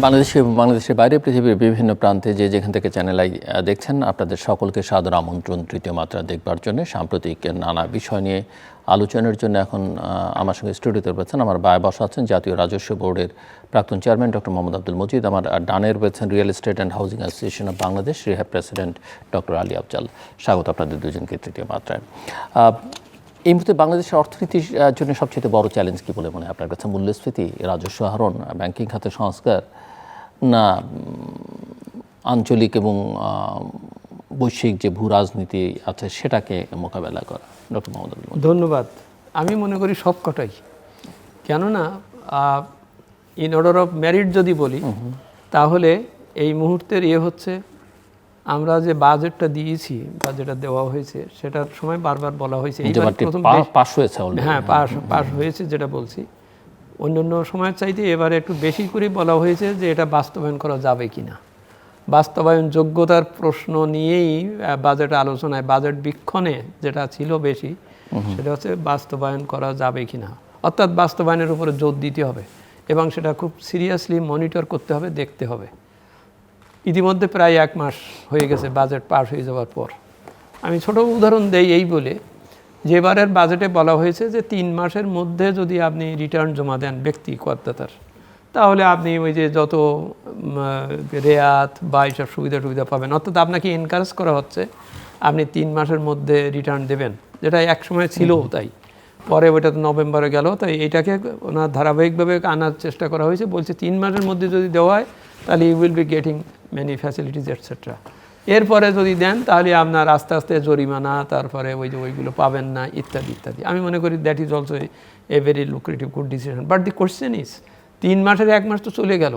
বাংলাদেশে এবং বাংলাদেশের বাইরে পৃথিবীর বিভিন্ন প্রান্তে যে যেখান থেকে চ্যানেল আই দেখছেন, আপনাদের সকলকে সাদর আমন্ত্রণ তৃতীয় মাত্রা দেখবার জন্য। সাম্প্রতিক নানা বিষয় নিয়ে আলোচনার জন্য এখন আমার সঙ্গে স্টুডিওতে রয়েছেন আমার বায়ে বসা আছেন জাতীয় রাজস্ব বোর্ডের প্রাক্তন চেয়ারম্যান ডক্টর মোহাম্মদ আব্দুল মজিদ। আমার ডানে রয়েছেন real estate and housing association of Bangladesh rehab president doctor Ali Afzal. স্বাগত আপনাদের দুজনকে তৃতীয় মাত্রায়। এই মুহূর্তে বাংলাদেশের অর্থনীতির জন্য সবচেয়ে বড় চ্যালেঞ্জ কী বলে মনে হয় আপনার কাছে? মূল্যস্ফীতি, রাজস্ব আহরণ, ব্যাংকিং খাতের সংস্কার, না আঞ্চলিক এবং বৈশ্বিক যে ভূ রাজনীতি আছে সেটাকে মোকাবেলা করা? ডক্টর মোহাম্মদ আব্দুল মজিদ। ধন্যবাদ। আমি মনে করি সবকটাই। কেননা ইন অর্ডার অফ মেরিট যদি বলি তাহলে এই মুহূর্তের হচ্ছে আমরা যে বাজেটটা দিয়েছি বা যেটা দেওয়া হয়েছে সেটার সময় বারবার বলা হয়েছে পাস হয়েছে। হ্যাঁ, পাস হয়েছে যেটা বলছি। অন্যান্য সময়ের চাইতে এবারে একটু বেশি করে বলা হয়েছে যে এটা বাস্তবায়ন করা যাবে কি না। বাস্তবায়ন যোগ্যতার প্রশ্ন নিয়েই বাজেট আলোচনায়, বাজেট বীক্ষণে যেটা ছিল বেশি, সেটা হচ্ছে বাস্তবায়ন করা যাবে কি না, অর্থাৎ বাস্তবায়নের উপরে জোর দিতে হবে এবং সেটা খুব সিরিয়াসলি মনিটর করতে হবে, দেখতে হবে। ইতিমধ্যে প্রায় 1 মাস হয়ে গেছে বাজেট পাস হয়ে যাওয়ার পর। আমি ছোট উদাহরণ দেই এই বলে, যেবারের বাজেটে বলা হয়েছে যে 3 মাসের মধ্যে যদি আপনি রিটার্ন জমা দেন ব্যক্তি করদাতার, তাহলে আপনি ওই যে যত রেয়াত বা এইসব সুবিধা পাবেন। অর্থাৎ আপনাকে এনকারেজ করা হচ্ছে আপনি 3 মাসের মধ্যে রিটার্ন দেবেন, যেটা এক সময় ছিল তাই। পরে ওইটা তো নভেম্বরে গেল, তাই এইটাকে ওনার ধারাবাহিকভাবে আনার চেষ্টা করা হয়েছে। বলছে 3 মাসের মধ্যে যদি দেওয়া হয় তাহলে you will be getting many facilities etcetera. এরপরে যদি দেন তাহলে আপনার আস্তে আস্তে জরিমানা, তারপরে ওইগুলো পাবেন না, ইত্যাদি ইত্যাদি। আমি মনে করি that is also a very lucrative good decision. But the question is 3 মাসের 1 মাস তো চলে গেল,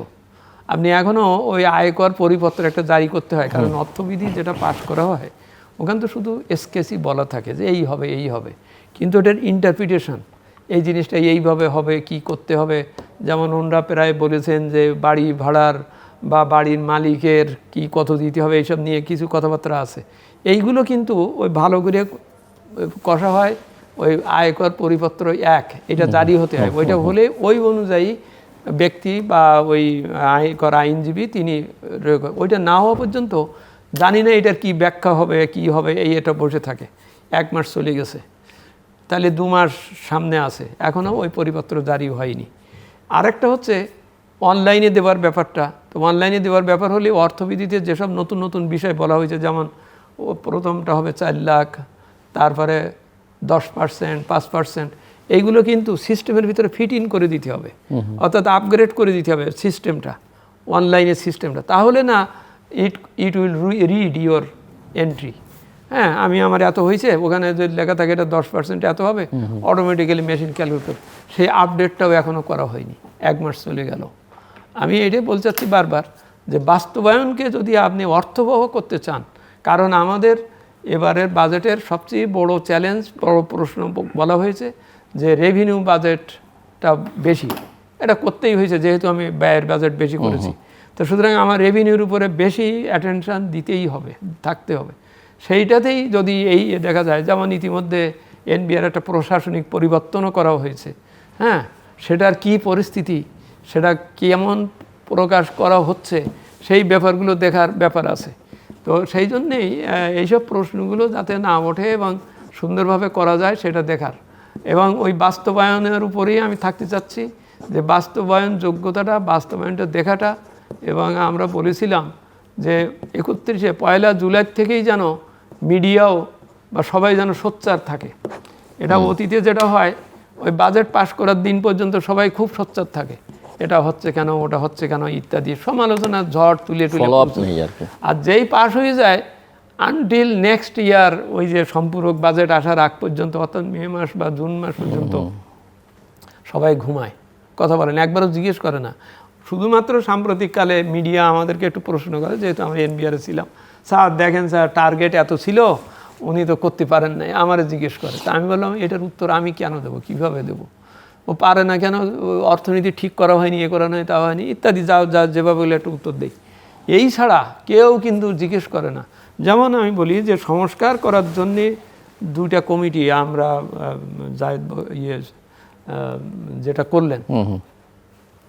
আপনি এখনও ওই আয়কর পরিপত্র একটা জারি করতে হয়। কারণ অর্থবিধি যেটা পাস করা হয় ওখানে তো শুধু এসকেসি বলা থাকে যে এই হবে এই হবে, কিন্তু এটার ইন্টারপ্রিটেশন, এই জিনিসটা এইভাবে হবে, কি করতে হবে। যেমন ওনারা প্রায় বলেছেন যে বাড়ি ভাড়ার বা বাড়ির মালিকের কি কত দিতে হবে, এইসব নিয়ে কিছু কথাবার্তা আছে। এইগুলো কিন্তু ওই ভালো করে কষা হয়, ওই আয়কর পরিপত্র এটা জারি হতে হয়। ওইটা হলে ওই অনুযায়ী ব্যক্তি বা ওই আয়কর আইনজীবী তিনি, ওইটা না হওয়া পর্যন্ত জানি না এটার কি ব্যাখ্যা হবে, কি হবে, এটা বসে থাকে। 1 মাস চলে গেছে, তাহলে 2 মাস সামনে আছে, এখনও ওই পরিপত্র জারি হয়নি। আরেকটা হচ্ছে অনলাইনে দেওয়ার ব্যাপারটা। তো অনলাইনে দেওয়ার ব্যাপার হলে অর্থবিধিতে যেসব নতুন নতুন বিষয় বলা হয়েছে, যেমন প্রথমটা হবে 4 লাখ, তারপরে 10%, 5%, এইগুলো কিন্তু সিস্টেমের ভিতরে ফিট ইন করে দিতে হবে, অর্থাৎ আপগ্রেড করে দিতে হবে সিস্টেমটা, অনলাইনের সিস্টেমটা। তাহলে না it will read your entry. হ্যাঁ, আমার এত হয়েছে, ওখানে যদি লেখা থাকে এটা 10% এত হবে, অটোমেটিক্যালি মেশিন ক্যালকুলেট করে। সেই আপডেটটাও এখনও করা হয়নি, 1 মাস চলে গেল। আমি এটাই বলতে চাচ্ছি বারবার যে বাস্তবায়নকে যদি আপনি অর্থবহ করতে চান, কারণ আমাদের এবারের বাজেটের সবচেয়ে বড় চ্যালেঞ্জ, বড় প্রশ্ন বলা হয়েছে যে রেভিনিউ বাজেটটা বেশি। এটা করতেই হয়েছে যেহেতু আমি ব্যয়ের বাজেট বেশি করেছি, তো সুতরাং আমার রেভিনিউর উপরে বেশি অ্যাটেনশান দিতেই হবে, থাকতে হবে। সেইটাতেই যদি দেখা যায়, যেমন ইতিমধ্যে এনবিআর একটা প্রশাসনিক পরিবর্তনও করা হয়েছে। হ্যাঁ, সেটার কি পরিস্থিতি, সেটা কেমন প্রকাশ করা হচ্ছে, সেই ব্যাপারগুলো দেখার ব্যাপার আছে। তো সেই জন্যেই এইসব প্রশ্নগুলো যাতে না ওঠে এবং সুন্দরভাবে করা যায় সেটা দেখার, এবং ওই বাস্তবায়নের উপরেই আমি থাকতে চাচ্ছি, যে বাস্তবায়ন যোগ্যতাটা, বাস্তবায়নটা দেখাটা। এবং আমরা বলেছিলাম যে 1 জুলাই থেকেই যেন মিডিয়াও বা সবাই যেন সোচ্চার থাকে। এটা অতীতে যেটা হয়, ওই বাজেট পাশ করার দিন পর্যন্ত সবাই খুব সোচ্চার থাকে, এটা হচ্ছে কেন, ওটা হচ্ছে কেন ইত্যাদি সমালোচনা ঝড় তুলে আর যেই পাশ হয়ে যায় আনটিল নেক্সট ইয়ার, ওই যে সম্পূরক বাজেট আসার আগ পর্যন্ত, অর্থাৎ মে মাস বা জুন মাস পর্যন্ত সবাই ঘুমায়, কথা বলেন, একবারও জিজ্ঞেস করে না। শুধুমাত্র সাম্প্রতিককালে মিডিয়া আমাদেরকে একটু প্রশ্ন করে, যেহেতু আমি এনবিআরে ছিলাম, স্যার দেখেন স্যার টার্গেট এত ছিল, উনি তো করতে পারেন নাই, আমারে জিজ্ঞেস করে। তা আমি বললাম এটার উত্তর আমি কেন দেবো, কীভাবে দেবো, ও পারে না কেন, অর্থনীতি ঠিক করা হয়নি, করা নয়, তা হয়নি ইত্যাদি, যা যেভাবে বলে একটা উত্তর দেই। এই ছাড়া কেউ কিন্তু জিজ্ঞেস করে না। যেমন আমি বলি যে সংস্কার করার জন্যে 2টা কমিটি আমরা যেটা করলেন,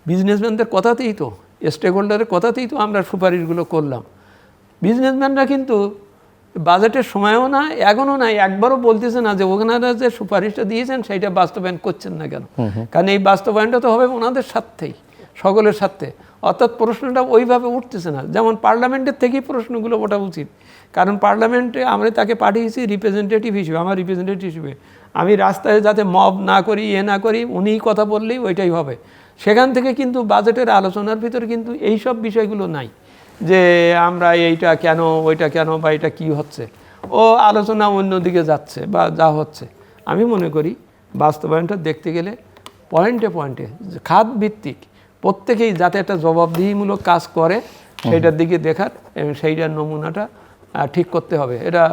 বিজনেসম্যানদের কথাতেই তো স্টেক হোল্ডারের কথাতেই তো আমরা সুপারিশগুলো করলাম। বিজনেসম্যানরা কিন্তু বাজেটের সময়ও না, এখনও নাই, একবারও বলতেছে না যে ওনারা যে সুপারিশটা দিয়েছেন সেইটা বাস্তবায়ন করছেন না কেন। কারণ এই বাস্তবায়নটা তো হবে ওনাদের স্বার্থেই, সকলের স্বার্থে। অর্থাৎ প্রশ্নটা ওইভাবে উঠতেছে না। যেমন পার্লামেন্টের থেকেই প্রশ্নগুলো ওঠা উচিত, কারণ পার্লামেন্টে আমরা তাকে পাঠিয়েছি রিপ্রেজেন্টেটিভ হিসেবে, আমার রিপ্রেজেন্টেটিভ হিসেবে। আমি রাস্তায় যাতে মব না করি, না করি, উনিই কথা বললেই ওইটাই হবে। সেখান থেকে কিন্তু বাজেটের আলোচনার ভিতরে কিন্তু এই সব বিষয়গুলো নাই যে আমরা এইটা কেন, ওইটা কেন, বা এটা কী হচ্ছে। ও আলোচনা অন্যদিকে যাচ্ছে বা যা হচ্ছে। আমি মনে করি বাস্তবায়নটা দেখতে গেলে পয়েন্টে পয়েন্টে খাত ভিত্তিক প্রত্যেকেই যাতে একটা জবাবদিহিমূলক কাজ করে সেইটার দিকে দেখার এবং সেইটার নমুনাটা ঠিক করতে হবে। এটা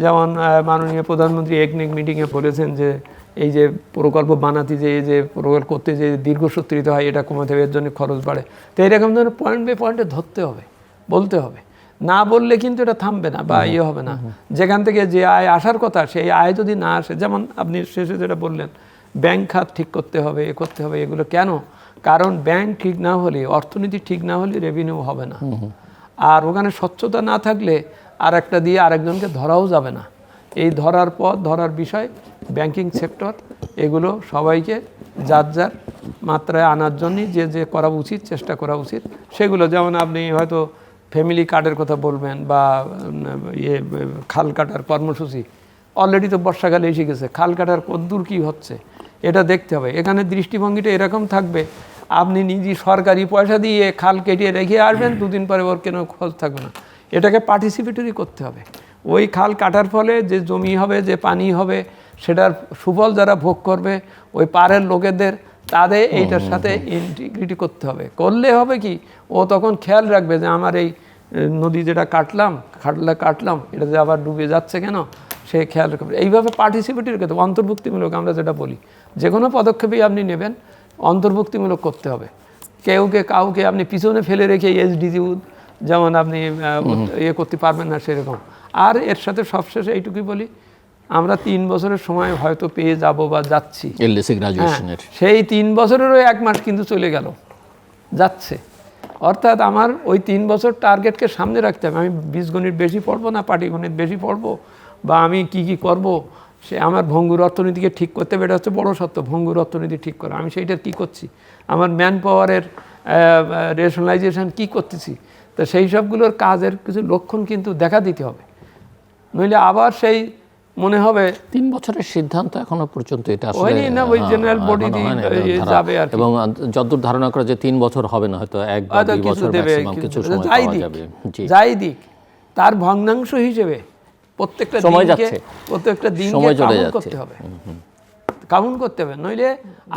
যেমন মাননীয় প্রধানমন্ত্রী একনেক মিটিংয়ে বলেছেন যে এই যে প্রকল্প বানাতে যে প্রকল্প করতে যে দীর্ঘসূত্রিত হয়, এটা কমাতে হবে, এর জন্য খরচ বাড়ে। তো এরকম ধরনের পয়েন্ট বাই পয়েন্টে ধরতে হবে, বলতে হবে। না বললে কিন্তু এটা থামবে না বা ইয়ে হবে না। যেখান থেকে যে আয় আসার কথা সেই আয় যদি না আসে, যেমন আপনি শেষে যেটা বললেন ব্যাংক খাত ঠিক করতে হবে, এ করতে হবে, এগুলো কেন? কারণ ব্যাংক ঠিক না হলে, অর্থনীতি ঠিক না হলে রেভিনিউ হবে না। আর ওখানে স্বচ্ছতা না থাকলে আর একটা দিয়ে আরেকজনকে ধরাও যাবে না। এই ধরার পথ, ধরার বিষয়, ব্যাংকিং সেক্টর, এগুলো সবাইকে যার যার মাত্রায় আনার জন্যই যে যে করা উচিত, চেষ্টা করা উচিত সেগুলো। যেমন আপনি হয়তো ফ্যামিলি কার্ডের কথা বলবেন বা খাল কাটার কর্মসূচি, অলরেডি তো বর্ষাকালে এসে গেছে, খাল কাটার কদ্দূর কী হচ্ছে এটা দেখতে হবে। এখানে দৃষ্টিভঙ্গিটা এরকম থাকবে, আপনি নিজে সরকারি পয়সা দিয়ে খাল কেটে রেখে আসবেন, দুদিন পরে ওর কেন খোঁজ থাকবে না। এটাকে পার্টিসিপেটরি করতে হবে। ওই খাল কাটার ফলে যে জমি হবে, যে পানি হবে, সেটার সুফল যারা ভোগ করবে ওই পাড়ের লোকেদের, তাদের এইটার সাথে ইন্টিগ্রিটি করতে হবে। করলে হবে কি, ও তখন খেয়াল রাখবে যে আমার এই নদী যেটা কাটলাম এটা যে আবার ডুবে যাচ্ছে কেন, সে খেয়াল রাখবে। এইভাবে পার্টিসিপেটরি করতে হবে, অন্তর্ভুক্তিমূলক আমরা যেটা বলি। যে কোনো পদক্ষেপই আপনি নেবেন অন্তর্ভুক্তিমূলক করতে হবে। কাউকে আপনি পিছনে ফেলে রেখে এসডিজি যেমন আপনি ইয়ে করতে পারবেন না সেরকম। আর এর সাথে সবশেষে এইটুকুই বলি, আমরা 3 বছরের সময় হয়তো পেয়ে যাব বা যাচ্ছি, সেই 3 বছরেরও 1 মাস কিন্তু চলে গেল, যাচ্ছে। অর্থাৎ আমার ওই 3 বছর টার্গেটকে সামনে রাখতে হবে। আমি বীজগণিত বেশি পড়বো না পাটিগণিত বেশি পড়বো, বা আমি কি করব, সে আমার ভঙ্গুর অর্থনীতিকে ঠিক করতে হবে। এটা হচ্ছে বড় সত্য, ভঙ্গুর অর্থনীতি ঠিক করা। আমি সেইটার কী করছি, আমার ম্যান পাওয়ারের রেশনালাইজেশন কী করতেছি, তো সেই সবগুলোর কাজের কিছু লক্ষণ কিন্তু দেখা দিতে হবে। নইলে আবার সেই মনে হবে 3 বছরের সিদ্ধান্ত এখনো পর্যন্ত এটা আসলে হয়নি না, ওই জেনারেল বডি যাবে। আর এবং যতদূর ধারণা করা যে 3 বছর হবে না, হয়তো 1 বা 2 বছর ম্যাক্সিমাম কিছু সময় পাওয়া যাবে। যাই দিক, তার ভগ্নাংশ হিসেবে প্রত্যেকটা দিনকে কাউন্ট করতে হবে, কাউন্ট করতে হবে। নইলে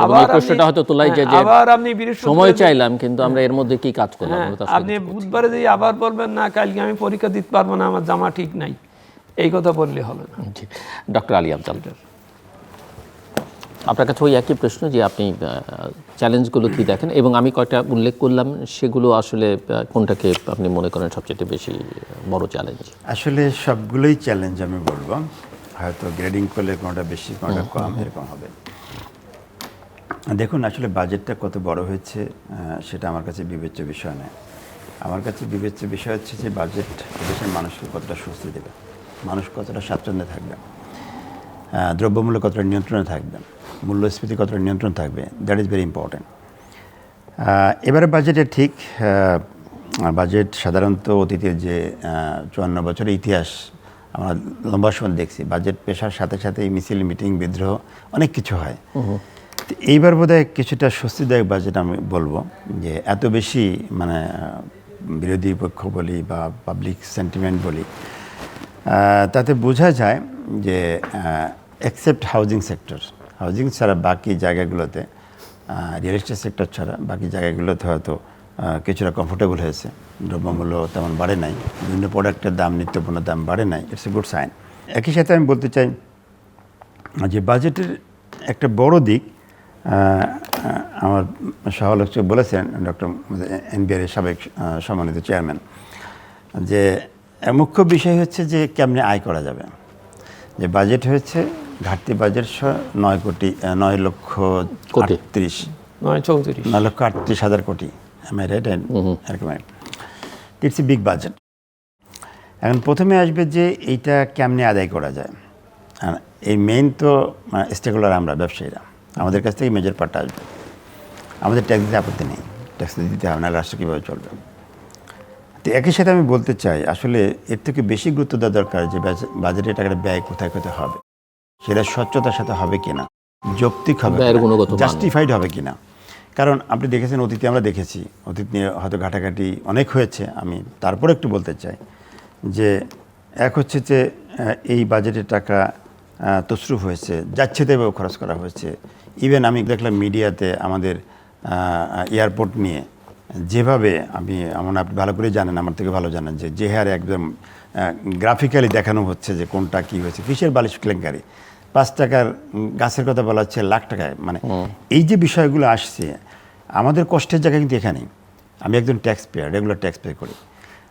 আবার প্রশ্নটা হয়তো তোলাই যে আবার আপনি সময় চাইলাম, কিন্তু আমরা এর মধ্যে কি কাজ করলাম, আপনি বুধবারে যদি আবার বলবেন না কালকে আমি পরীক্ষা দিতে পারবো না, আমার জামা ঠিক নাই, এই কথা বললে হবে না। ডক্টর আলী আফজাল, আপনার কাছে ওই একই প্রশ্ন যে আপনি চ্যালেঞ্জগুলো কি দেখেন, এবং আমি কয়েকটা উল্লেখ করলাম, সেগুলো আসলে কোনটাকে আপনি মনে করেন সবচেয়ে বেশি বড় চ্যালেঞ্জ? আসলে সবগুলোই চ্যালেঞ্জ আমি বলবো, হয়তো গ্রেডিং করলে কোনোটা বেশি কোনোটা কম এরকম হবে। দেখুন, আসলে বাজেটটা কত বড় হয়েছে সেটা আমার কাছে বিবেচ্য বিষয় নয়। আমার কাছে বিবেচ্য বিষয় হচ্ছে যে বাজেট দেশের মানুষকে কতটা স্বস্তি দেবে, মানুষ কতটা স্বাচ্ছন্দ্যে থাকবে, দ্রব্যমূল্য কতটা নিয়ন্ত্রণে থাকবে, মূল্যস্ফীতি কতটা নিয়ন্ত্রণ থাকবে, দ্যাট ইজ ভেরি ইম্পর্ট্যান্ট। এবারে বাজেটে ঠিক বাজেট সাধারণত অতীতের যে 54 বছরের ইতিহাস আমরা লম্বা সময় দেখছি, বাজেট পেশার সাথে সাথে মিছিল, মিটিং, বিদ্রোহ অনেক কিছু হয়। এইবার বোধহয় কিছুটা স্বস্তিদায়ক বাজেট আমি বলবো, যে এত বেশি মানে বিরোধী পক্ষ বলি বা পাবলিক সেন্টিমেন্ট বলি, তাতে বোঝা যায় যে এক্সেপ্ট হাউজিং সেক্টর, হাউজিং ছাড়া বাকি জায়গাগুলোতে, রিয়েল এস্টেট সেক্টর ছাড়া বাকি জায়গাগুলোতে হয়তো কিছুটা কমফোর্টেবল হয়েছে, দ্রব্যমূল্য তেমন বাড়ে নাই, বিভিন্ন প্রোডাক্টের দাম, নিত্যপণ্যের দাম বাড়ে নাই, ইটস এ গুড সাইন। একই সাথে আমি বলতে চাই যে বাজেটের একটা বড় দিক, আমার সহালোচক বলেছেন ডক্টর এনবিআর এর সাবেক সম্মানিত চেয়ারম্যান, যে মুখ্য বিষয় হচ্ছে যে কেমনে আয় করা যাবে। যে বাজেট হয়েছে, ঘাটতি বাজেট 9 লক্ষ 38 হাজার কোটি, am I right? এরকম ইটস এ বিগ বাজেট। এখন প্রথমে আসবে যে এইটা কেমনে আদায় করা যায়। এই মেইন তো স্টেকহোল্ডার আমরা ব্যবসায়ীরা, আমাদের কাছ থেকে মেজর পার্টটা আসবে। আমাদের ট্যাক্স দিতে আপত্তি নেই, ট্যাক্স দিতে হবে না, রাষ্ট্র কীভাবে চলবে। তো একই সাথে আমি বলতে চাই আসলে এর থেকে বেশি গুরুত্ব দেওয়া দরকার যে বাজেটের টাকাটা ব্যয় কোথায় কোথায় হবে, সেটা স্বচ্ছতার সাথে হবে কিনা, যৌক্তিক হবে, জাস্টিফাইড হবে কিনা। কারণ আপনি দেখেছেন, অতীতে আমরা দেখেছি, অতীত নিয়ে হয়তো ঘাটাঘাটি অনেক হয়েছে। আমি তারপরে একটু বলতে চাই যে এক হচ্ছে যে এই বাজেটের টাকা তছরুফ হয়েছে, যাচ্ছে তেভাবে খরচ করা হয়েছে। ইভেন আমি দেখলাম মিডিয়াতে আমাদের এয়ারপোর্ট নিয়ে যেভাবে আপনি ভালো করে জানেন, আমার থেকে ভালো জানেন, যে হারে একদম গ্রাফিক্যালি দেখানো হচ্ছে যে কোনটা কী হয়েছে। ফিশের বালিশ কেলেঙ্কারি, 5 টাকার গাছের কথা বলা হচ্ছে লাখ টাকায়। মানে এই যে বিষয়গুলো আসছে, আমাদের কষ্টের জায়গা কিন্তু এখানেই। আমি একজন tax payer, regular tax pay করি।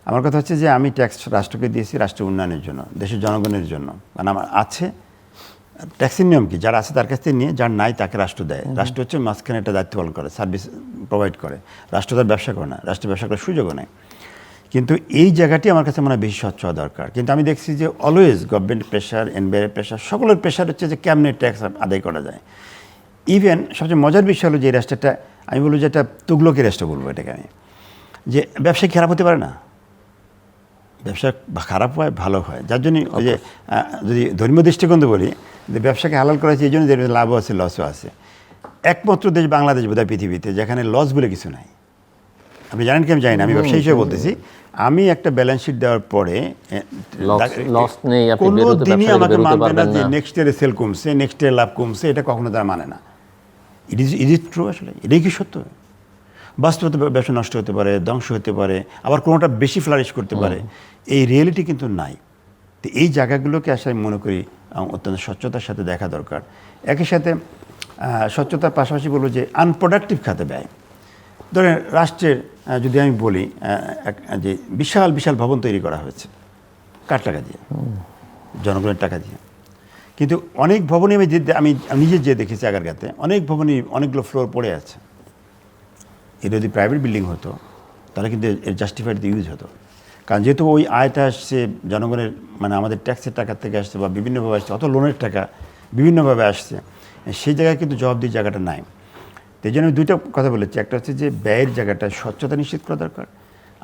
আমার কথা হচ্ছে যে আমি ট্যাক্স রাষ্ট্রকে দিয়েছি রাষ্ট্র উন্নয়নের জন্য, দেশের জনগণের জন্য। মানে আমার আছে ট্যাক্সের নিয়ম কি, যারা আছে তার কাছ থেকে নিয়ে, যার নাই তাকে রাষ্ট্র দেয়। রাষ্ট্র হচ্ছে মাঝখানে একটা দায়িত্ব পালন করে, সার্ভিস প্রোভাইড করে। রাষ্ট্র তার ব্যবসা করে না, রাষ্ট্র ব্যবসা করার সুযোগও নেই। কিন্তু এই জায়গাটি আমার কাছে মনে হয় বেশি স্বচ্ছ হওয়া দরকার। কিন্তু আমি দেখছি যে always government pressure, NBR pressure, সকলের প্রেশার হচ্ছে যে কেমনে ট্যাক্স আদায় করা যায়। ইভেন সবচেয়ে মজার বিষয় হলো যে এই রাষ্ট্রটা, আমি বলবো যে এটা তুগলকি রাষ্ট্র বলবো এটাকে আমি, যে ব্যবসায় খারাপ হতে পারে না, ব্যবসা খারাপ হয় ভালো হয়। যার জন্য ওই যে যদি ধর্মীয় দৃষ্টিকোণ বলি, যে ব্যবসাকে হালাল করা হয়েছে এই জন্য লাভও আছে লসও আছে। একমাত্র দেশ বাংলাদেশ বোধহয় পৃথিবীতে যেখানে লস বলে কিছু নাই। আপনি জানেন কি আমি জানি না, আমি ব্যবসায়ী হিসেবে বলতেছি। আমি একটা ব্যালেন্স শিট দেওয়ার পরে কোনো দিনই আমাকে মানবে না যে নেক্সট ইয়ারে সেল কমছে, নেক্সট ইয়ারে লাভ কমছে, এটা কখনো তারা মানে না। It is true. আসলে এটাই কি সত্য? বাস্তবতা ব্যবসা নষ্ট হতে পারে, ধ্বংস হতে পারে, আবার কোনোটা বেশি ফ্লারিশ করতে পারে। এই রিয়েলিটি কিন্তু নাই। তো এই জায়গাগুলোকে আসলে আমি মনে করি অত্যন্ত স্বচ্ছতার সাথে দেখা দরকার। একই সাথে স্বচ্ছতার পাশাপাশি বলবো যে আনপ্রোডাক্টিভ খাতে ব্যয়। ধরেন রাষ্ট্রের যদি আমি বলি যে বিশাল বিশাল ভবন তৈরি করা হয়েছে, কার টাকা দিয়ে? জনগণের টাকা দিয়ে। কিন্তু অনেক ভবনই আমি নিজে যে দেখেছি আগারগাঁতে, অনেক ভবনই অনেকগুলো ফ্লোর পড়ে আছে। এটা যদি প্রাইভেট বিল্ডিং হতো তাহলে কিন্তু এর জাস্টিফাইড ইউজ হতো। কারণ যেহেতু ওই আয়টা আসছে জনগণের, মানে আমাদের ট্যাক্সের টাকা থেকে আসছে বা বিভিন্নভাবে আসছে, অত লোনের টাকা বিভিন্নভাবে আসছে, সেই জায়গায় কিন্তু জবাবদিহির জায়গাটা নাই। তো এই জন্য আমি দুইটা কথা বলেছি। একটা হচ্ছে যে ব্যয়ের জায়গাটা স্বচ্ছতা নিশ্চিত করা দরকার,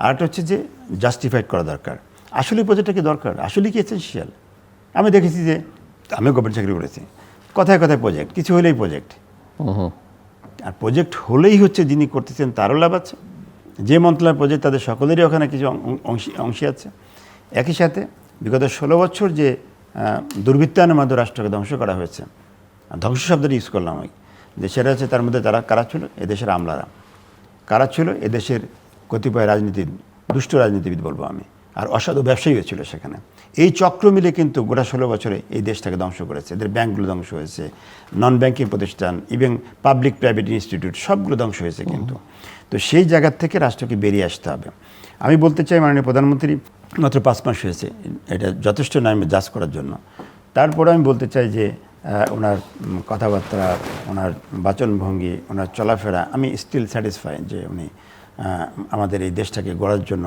আর একটা হচ্ছে যে জাস্টিফাইড করা দরকার। আসলে প্রজেক্টটা কি দরকার, আসলে কি এসেনশিয়াল। আমি দেখেছি যে আমিও গভর্নমেন্ট চাকরি করেছি, কথায় কথায় প্রজেক্ট, কিছু হলেই প্রজেক্ট। আর প্রজেক্ট হলেই হচ্ছে যিনি করতেছেন তারও লাভ আছে, যে মন্ত্রণালয়ের প্রজেক্ট তাদের সকলেরই ওখানে কিছু অংশী আছে। একই সাথে বিগত 16 বছর যে দুর্বৃত্তায়নের মাধ্যমে রাষ্ট্রকে ধ্বংস করা হয়েছে, ধ্বংস শব্দটা ইউজ করলাম আমি, যে সেটা হচ্ছে তার মধ্যে তারা কারা ছিল, এদেশের আমলারা, কারা ছিল এদেশের কতিপয় দুষ্ট রাজনীতিবিদ বলবো আমি, আর অসাধু ব্যবসায়ীও ছিল সেখানে। এই চক্র মিলে কিন্তু গোটা 16 বছরে এই দেশটাকে ধ্বংস করেছে। এদের ব্যাঙ্কগুলো ধ্বংস হয়েছে, নন ব্যাংকিং প্রতিষ্ঠান, ইভেন পাবলিক প্রাইভেট ইনস্টিটিউট সবগুলো ধ্বংস হয়েছে কিন্তু। তো সেই জায়গার থেকে রাষ্ট্রকে বেরিয়ে আসতে হবে। আমি বলতে চাই মাননীয় প্রধানমন্ত্রী মাত্র 5 মাস হয়েছে, এটা যথেষ্ট নয় জাজ করার জন্য। তারপরে আমি বলতে চাই যে ওনার কথাবার্তা, ওনার বাচনভঙ্গি, ওনার চলাফেরা, আমি স্টিল স্যাটিসফাই যে উনি আমাদের এই দেশটাকে গড়ার জন্য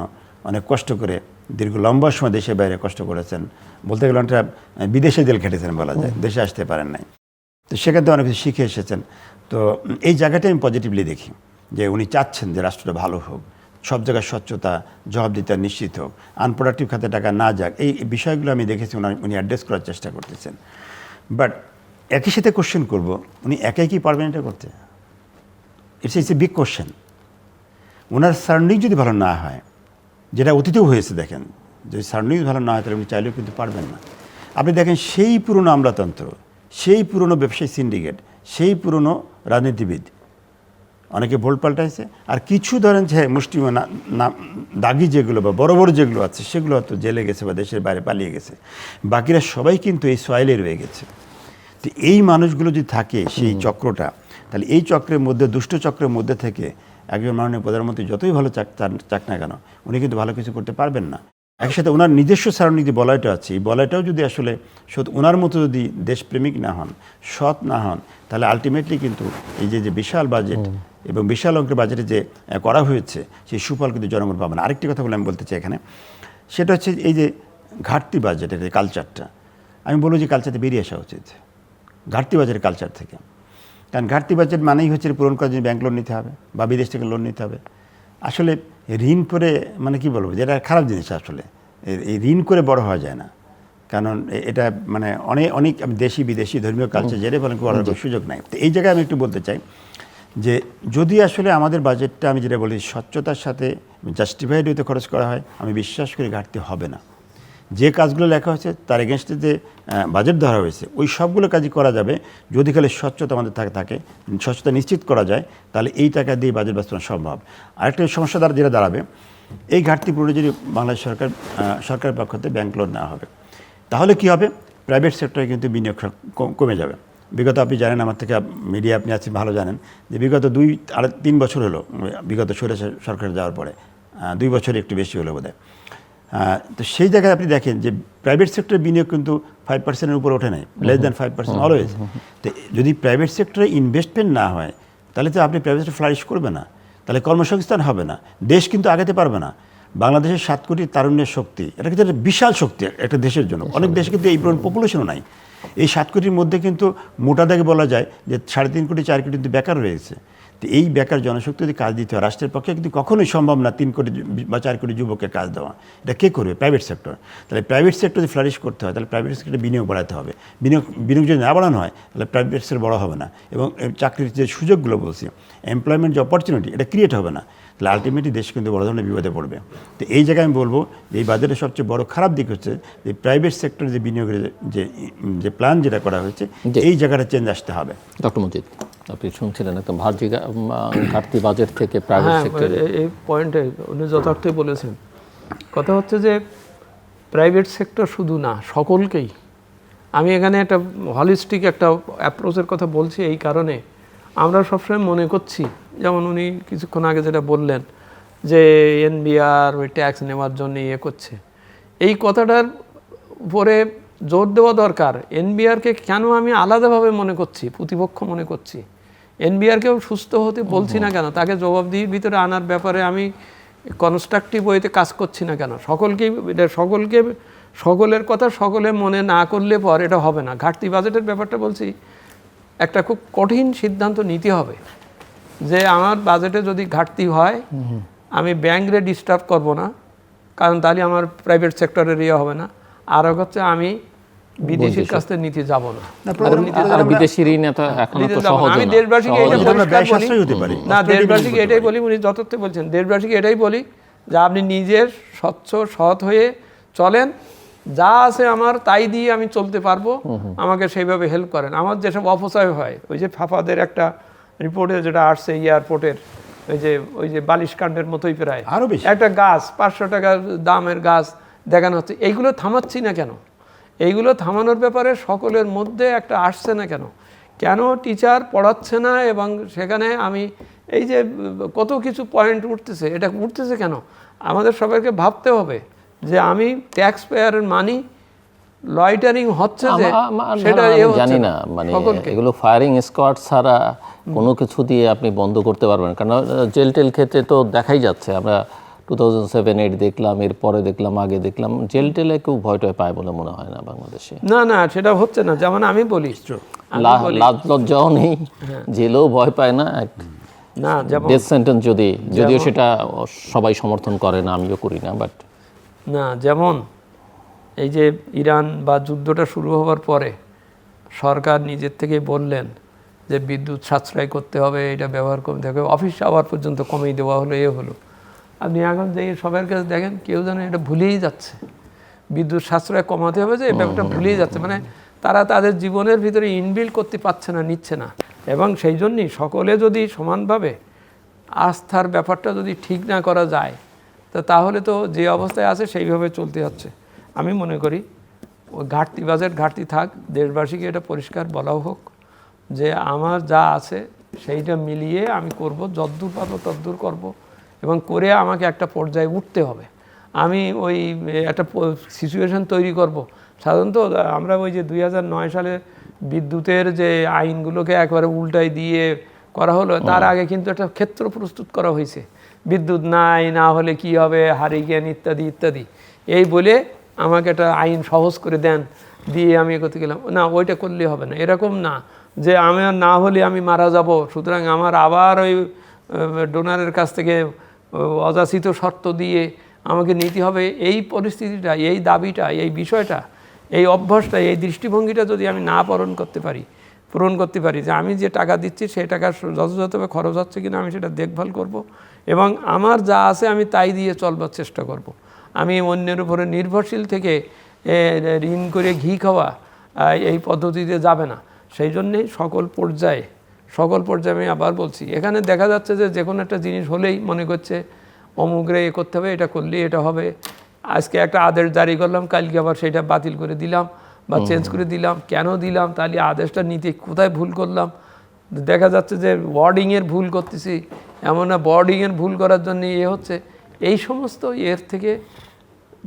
অনেক কষ্ট করে দীর্ঘ লম্বা সময় দেশের বাইরে কষ্ট করেছেন। বলতে গেলে অনেকটা বিদেশে জেল খেটেছেন বলা যায়, দেশে আসতে পারেন নাই। তো সেখান থেকে অনেক কিছু শিখে এসেছেন। তো এই জায়গাটাই আমি পজিটিভলি দেখি যে উনি চাচ্ছেন যে রাষ্ট্রটা ভালো হোক, সব জায়গায় স্বচ্ছতা, জবাবদিহিতা নিশ্চিত হোক, আনপ্রোডাক্টিভ খাতে টাকা না যাক। এই বিষয়গুলো আমি দেখেছি উনি অ্যাড্রেস করার চেষ্টা করতেছেন। বাট একই সাথে কোশ্চেন করব, উনি একাই কি পারবেন এটা করতে? It's a big question. Owner surrounding যদি ভালো না হয়, যেটা অতীতেও হয়েছে, দেখেন যদি সারাউন্ডিং ভালো না হয় তাহলে উনি চাইলেও কিন্তু পারবেন না। আপনি দেখেন সেই পুরনো আমলাতন্ত্র, সেই পুরনো ব্যবসায়ী সিন্ডিকেট, সেই পুরনো রাজনীতিবিদ, অনেকে ভোট পাল্টাইছে, আর কিছু ধরেন যে মুষ্টি দাগি যেগুলো বা বড় বড় যেগুলো আছে সেগুলো হয়তো জেলে গেছে বা দেশের বাইরে পালিয়ে গেছে, বাকিরা সবাই কিন্তু এই সয়েলে রয়ে গেছে। তো এই মানুষগুলো যদি থাকে সেই চক্রটা, তাহলে এই চক্রের মধ্যে, দুষ্ট চক্রের মধ্যে থেকে একজন মাননীয় প্রধানমন্ত্রী যতই ভালো চাক না কেন, উনি কিন্তু ভালো কিছু করতে পারবেন না। একই সাথে ওনার নিজস্ব সারাউন্ডিং যে বলয়টা আছে, এই বলয়টাও যদি আসলে ওনার মতো যদি দেশপ্রেমিক না হন, সৎ না হন, তাহলে আলটিমেটলি কিন্তু এই যে বিশাল বাজেট, এবং বিশাল অঙ্কের বাজেটে যে করা হয়েছে সেই সুফল কিন্তু জনগণ পাবে না। আরেকটি কথা বলে আমি বলতে চাই এখানে, সেটা হচ্ছে এই যে ঘাটতি বাজেটের যে কালচারটা, আমি বলবো যে কালচারতে বেরিয়ে আসা উচিত ঘাটতি বাজেটের কালচার থেকে। কারণ ঘাটতি বাজেট মানেই হচ্ছে পূরণ করার জন্য ব্যাংক লোন নিতে হবে বা বিদেশ থেকে লোন নিতে হবে। আসলে ঋণ করে মানে কি বলবো, যেটা খারাপ জিনিস। আসলে এই ঋণ করে বড় হওয়া যায় না, কারণ এটা মানে অনেক দেশি বিদেশি ধর্মীয় কালচার যেটা বলেন করার সুযোগ নাই। তো এই জায়গায় আমি একটু বলতে চাই যে যদি আসলে আমাদের বাজেটটা আমি যেটা বলি স্বচ্ছতার সাথে জাস্টিফাইড হইতে খরচ করা হয়, আমি বিশ্বাস করি ঘাটতি হবে না। যে কাজগুলো লেখা হয়েছে তার এগেনস্টে যে বাজেট ধরা হয়েছে ওই সবগুলো কাজই করা যাবে যদি খালি স্বচ্ছতা আমাদের থাকে, স্বচ্ছতা নিশ্চিত করা যায়, তাহলে এই টাকা দিয়ে বাজেট বাস্তবায়ন সম্ভব। আরেকটা সমস্যা যেটা দাঁড়াবে, এই ঘাটতি পূরণে যদি বাংলাদেশ সরকারের পক্ষ থেকে ব্যাংক লোন নেওয়া হবে, তাহলে কি হবে, প্রাইভেট সেক্টরে কিন্তু বিনিয়োগ কমে যাবে। বিগত আপনি জানেন, আমার থেকে মিডিয়া আপনি আছেন ভালো জানেন, যে বিগত 2-3 বছর হলো, বিগত সরকার যাওয়ার পরে 2 বছর একটু বেশি হলো বোধহয়। তো সেই জায়গায় আপনি দেখেন যে প্রাইভেট সেক্টরের বিনিয়োগ কিন্তু 5%-এর উপরে ওঠে নাই, লেস দ্যান 5% অলওয়েজ। তো যদি প্রাইভেট সেক্টরে ইনভেস্টমেন্ট না হয় তাহলে তো আপনি প্রাইভেট সেক্টর ফ্লারিশ করবে না, তাহলে কর্মসংস্থান হবে না, দেশ কিন্তু আগাতে পারবে না। বাংলাদেশের 7 কোটি তারুণ্যের শক্তি, এটা কিন্তু একটা বিশাল শক্তি একটা দেশের জন্য। অনেক দেশে কিন্তু এই পপুলেশনও নাই। এই 7 কোটির মধ্যে কিন্তু মোটা দাগে বলা যায় যে 3.5 কোটি 4 কোটি কিন্তু বেকার রয়েছে। তো এই বেকার জনশক্তি যদি কাজ দিতে হয়, রাষ্ট্রের পক্ষে কিন্তু কখনোই সম্ভব না 3 কোটি বা 4 কোটি যুবককে কাজ দেওয়া। এটা কে করবে? Private sector. তাহলে প্রাইভেট সেক্টর যদি ফ্লারিশ করতে হয় তাহলে প্রাইভেট সেক্টরে বিনিয়োগ বাড়াতে হবে। বিনিয়োগ যদি না বাড়ানো হয় তাহলে প্রাইভেট সেক্টর বড় হবে না, এবং চাকরির যে সুযোগগুলো বলছি, এমপ্লয়মেন্ট যে অপরচুনিটি, এটা ক্রিয়েট হবে না। তাহলে আলটিমেটলি দেশ কিন্তু বড় ধরনের বিপদে পড়বে। তো এই জায়গায় আমি বলবো যে এই বাজেটের সবচেয়ে বড় খারাপ দিক হচ্ছে যে প্রাইভেট সেক্টরে যে বিনিয়োগের যে প্ল্যান যেটা করা হয়েছে, এই জায়গাটা চেঞ্জ আসতে হবে। ডক্টর মজিদ, আপনি শুনছিলেন একদম ভার্জি ঘাটতি বাজেট থেকে প্রাইভেট সেক্টরে। এই পয়েন্টে উনি যথার্থই বলেছেন। কথা হচ্ছে যে প্রাইভেট সেক্টর শুধু না, সকলকেই। আমি এখানে একটা হলিস্টিক একটা অ্যাপ্রোচের কথা বলছি এই কারণে, আমরা সবসময় মনে করছি, যেমন উনি কিছুক্ষণ আগে যেটা বললেন যে এনবিআর ওই ট্যাক্স নেওয়ার জন্য ইয়ে করছে, এই কথাটার উপরে জোর দেওয়া দরকার। এনবিআরকে কেন আমি আলাদাভাবে মনে করছি, প্রতিপক্ষ মনে করছি? এনবিআরকেও সুস্থ হতে বলছি না কেন? তাকে জবাবদিহির ভিতরে আনার ব্যাপারে আমি কনস্ট্রাকটিভ ওয়েতে কাজ করছি না কেন? সকলের কথা সকলে মনে না করলে পর এটা হবে না। ঘাটতি বাজেটের ব্যাপারটা বলছি, একটা খুব কঠিন সিদ্ধান্ত নিতে হবে যে আমার বাজেটে যদি ঘাটতি হয় আমি ব্যাংকরে ডিস্টার্ব করব না, কারণ তাহলে আমার প্রাইভেট সেক্টরের ইয়ে হবে না। আর হচ্ছে আমি বিদেশির কাছ থেকে নিতে যাব না। বিদেশি ঋণ এখন তো সহজ না। আমি দেশবাসীকে এটাই বলি, উনি যথার্থ বলছেন, দেশবাসীকে এটাই বলি যে আপনি নিজের স্বচ্ছ সৎ হয়ে চলেন, যা আছে আমার তাই দিয়ে আমি চলতে পারবো, আমাকে সেইভাবে হেল্প করেন। আমার যেসব অপচয় হয়, ওই যে ফাফাদের একটা রিপোর্টে যেটা আসছে এয়ারপোর্টের, ওই যে বালিশ কাণ্ডের মতোই প্রায়, আরো বেশি একটা গাছ 500 টাকা দামের গাছ দেখানো হচ্ছে। এইগুলো থামাচ্ছি না কেন? এইগুলো থামানোর ব্যাপারে সকলের মধ্যে একটা আসছে না কেন? কেন টিচার পড়াচ্ছে না? এবং সেখানে আমি এই যে কত কিছু পয়েন্ট উঠতেছে, এটা উঠতেছে কেন? আমাদের সবাইকে ভাবতে হবে যে আমি ট্যাক্স পেয়ারের মানি লয়টারিং হচ্ছে যে সেটা জানি না, মানে এগুলো ফায়ারিং স্কোয়াড ছাড়া কোনো কিছু দিয়ে আপনি বন্ধ করতে পারবেন। কারণ জেল টেল ক্ষেত্রে তো দেখাই যাচ্ছে, আমরা 2007-8 দেখলাম, এরপরে দেখলাম, আগে দেখলাম, জেল টেলে কেউ ভয়টয় পায় বলে মনে হয় না বাংলাদেশে। না সেটা হচ্ছে না। যেমন আমি বলি, লাজ লজ্জাও নেই, জেলেও ভয় পায় না। না যেমন ডেথ সেন্টেন্স যদিও সেটা সবাই সমর্থন করে না, আমিও করি না, বাট না, যেমন এই যে ইরান বা যুদ্ধটা শুরু হওয়ার পরে সরকার নিজের থেকে বললেন যে বিদ্যুৎ সাশ্রয় করতে হবে, এটা ব্যবহার কমতে হবে, অফিস আওয়ার পর্যন্ত কমিয়ে দেওয়া হলো, হলো। আপনি এখন যে সবার কাছে দেখেন কেউ যেন এটা ভুলেই যাচ্ছে, বিদ্যুৎ সাশ্রয় কমাতে হবে যে এই ব্যাপারটা ভুলেই যাচ্ছে। মানে তারা তাদের জীবনের ভিতরে ইনবিল্ড করতে পারছে না, নিচ্ছে না। এবং সেই জন্যই সকলে যদি সমানভাবে আস্থার ব্যাপারটা যদি ঠিক না করা যায়, তাহলে তো যে অবস্থায় আছে সেইভাবে চলতে হচ্ছে। আমি মনে করি ওই ঘাটতি বাজেট ঘাটতি থাক, দেশবাসীকে এটা পরিষ্কার বলাও হোক যে আমার যা আছে সেইটা মিলিয়ে আমি করব, যদ্দূর পারবো তদ্দূর করব, এবং করে আমাকে একটা পর্যায়ে উঠতে হবে। আমি ওই একটা সিচুয়েশন তৈরি করব। সাধারণত আমরা ওই যে 2009 সালে বিদ্যুতের যে আইনগুলোকে একবারে উল্টাই দিয়ে করা হলো, তার আগে কিন্তু একটা ক্ষেত্র প্রস্তুত করা হয়েছে, বিদ্যুৎ নাই, না হলে কি হবে, হারিকেন ইত্যাদি ইত্যাদি। এই বলে আমাকে একটা আইন সহজ করে দেন, দিয়ে আমি করতে গেলাম, না ওইটা করলে হবে না। এরকম না যে আমার না হলে আমি মারা যাব, সুতরাং আমার আবার ওই ডোনারের কাছ থেকে অযাচিত শর্ত দিয়ে আমাকে নিতে হবে। এই পরিস্থিতিটা, এই দাবিটা, এই বিষয়টা, এই অভ্যাসটা, এই দৃষ্টিভঙ্গিটা যদি আমি না পূরণ করতে পারি যে আমি যে টাকা দিচ্ছি সেই টাকা যথাযথভাবে খরচ হচ্ছে কিনা আমি সেটা দেখভাল করব, এবং আমার যা আছে আমি তাই দিয়ে চলবার চেষ্টা করব। আমি অন্যের উপরে নির্ভরশীল থেকে ঋণ করে ঘি খাওয়া এই পদ্ধতিতে যাবে না। সেই জন্যেই সকল পর্যায়ে আমি আবার বলছি, এখানে দেখা যাচ্ছে যে কোনো একটা জিনিস হলেই মনে করছে অমুকরে এ করতে হবে, এটা করলে এটা হবে। আজকে একটা আদেশ জারি করলাম, কালকে আবার সেটা বাতিল করে দিলাম বা চেঞ্জ করে দিলাম। কেন দিলাম? তাহলে আদেশটা নিতে কোথায় ভুল করলাম? দেখা যাচ্ছে যে ওয়ার্ডিংয়ের ভুল করতেছি, এমন না ওয়ার্ডিংয়ের ভুল করার জন্য হচ্ছে। এই সমস্ত এর থেকে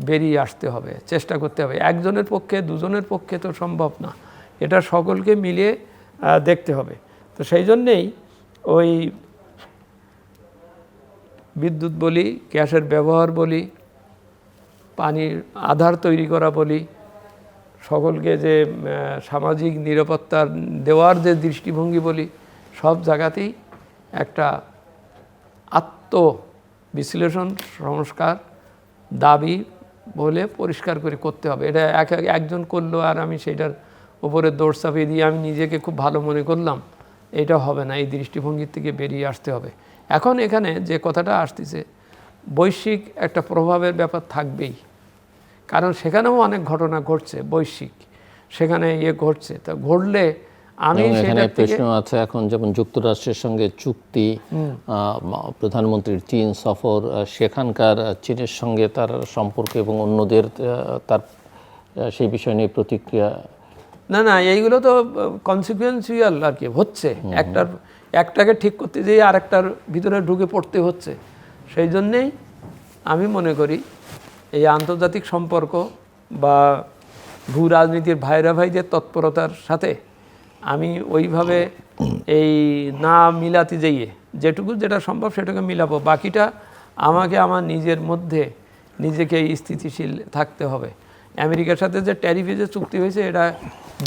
বেরিয়ে আসতে হবে, চেষ্টা করতে হবে। একজনের পক্ষে, দুজনের পক্ষে তো সম্ভব না, এটা সকলকে মিলিয়ে দেখতে হবে। তো সেই জন্যেই ওই বিদ্যুৎ বলি, গ্যাসের ব্যবহার বলি, পানির আধার তৈরি করা বলি, সকলকে যে সামাজিক নিরাপত্তা দেওয়ার যে দৃষ্টিভঙ্গি বলি, সব জায়গাতেই একটা আত্মবিশ্লেষণ, সংস্কার, দাবি বলে পরিষ্কার করে করতে হবে। এটা একজন করলো আর আমি সেটার উপরে দৌড় চাপিয়ে দিয়ে আমি নিজেকে খুব ভালো মনে করলাম, এটা হবে না। এই দৃষ্টিভঙ্গির থেকে বেরিয়ে আসতে হবে। এখন এখানে যে কথাটা আসতেছে, বৈশ্বিক একটা প্রভাবের ব্যাপার থাকবেই, কারণ সেখানেও অনেক ঘটনা ঘটছে বৈশ্বিক, সেখানে ঘটছে। তা ঘটলে আমি এখানে প্রশ্ন আছে এখন, যেমন যুক্তরাষ্ট্রের সঙ্গে চুক্তি, প্রধানমন্ত্রীর চীন সফর, সেখানকার চীনের সঙ্গে তার সম্পর্ক এবং অন্যদের তার সেই বিষয় নিয়ে প্রতিক্রিয়া। না এইগুলো তো কনসিকুয়েন্সিয়াল আর কি হচ্ছে, একটাকে ঠিক করতে যেয়ে আরেকটার ভিতরে ঢুকে পড়তে হচ্ছে। সেই জন্যেই আমি মনে করি এই আন্তর্জাতিক সম্পর্ক বা ভূ রাজনীতির ভাইদের তৎপরতার সাথে আমি ওইভাবে এই না মিলাতে যেয়ে যেটা সম্ভব সেটাকে মিলাবো, বাকিটা আমাকে আমার নিজের মধ্যে নিজেকে স্থিতিশীল থাকতে হবে। আমেরিকার সাথে যে ট্যারিফে যে চুক্তি হয়েছে এটা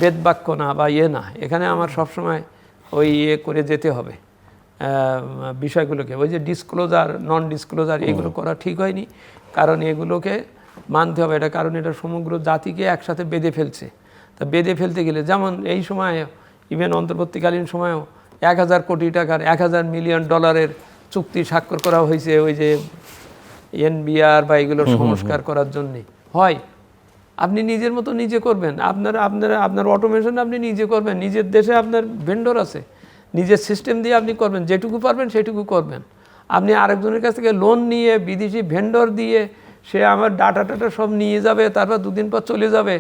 বেদবাক্য না বা না, এখানে আমার সবসময় ওই করে যেতে হবে বিষয়গুলোকে। ওই যে ডিসক্লোজার, নন ডিসক্লোজার, এগুলো করা ঠিক হয়নি, কারণ এগুলোকে মানতে হবে। এটা কারণ এটা সমগ্র জাতিকে একসাথে বেঁধে ফেলছে। তা বেঁধে ফেলতে গেলে, যেমন এই সময় ইভেন অন্তর্বর্তীকালীন সময়েও 1000 কোটি টাকার, 1000 মিলিয়ন ডলারের চুক্তি স্বাক্ষর করা হয়েছে ওই যে এনবিআর বা এগুলো সংস্কার করার জন্যে। হয় আপনি নিজের মতো নিজে করবেন, আপনার অটোমেশন আপনি নিজে করবেন, নিজের দেশে আপনার ভেন্ডর আছে, নিজের সিস্টেম দিয়ে আপনি করবেন, যেটুকু পারবেন সেটুকু করবেন। আপনি আরেকজনের কাছ থেকে লোন নিয়ে, বিদেশি ভেন্ডর দিয়ে সে আমার ডাটা সব নিয়ে যাবে, তারপর 2 দিন পর চলে যাবে।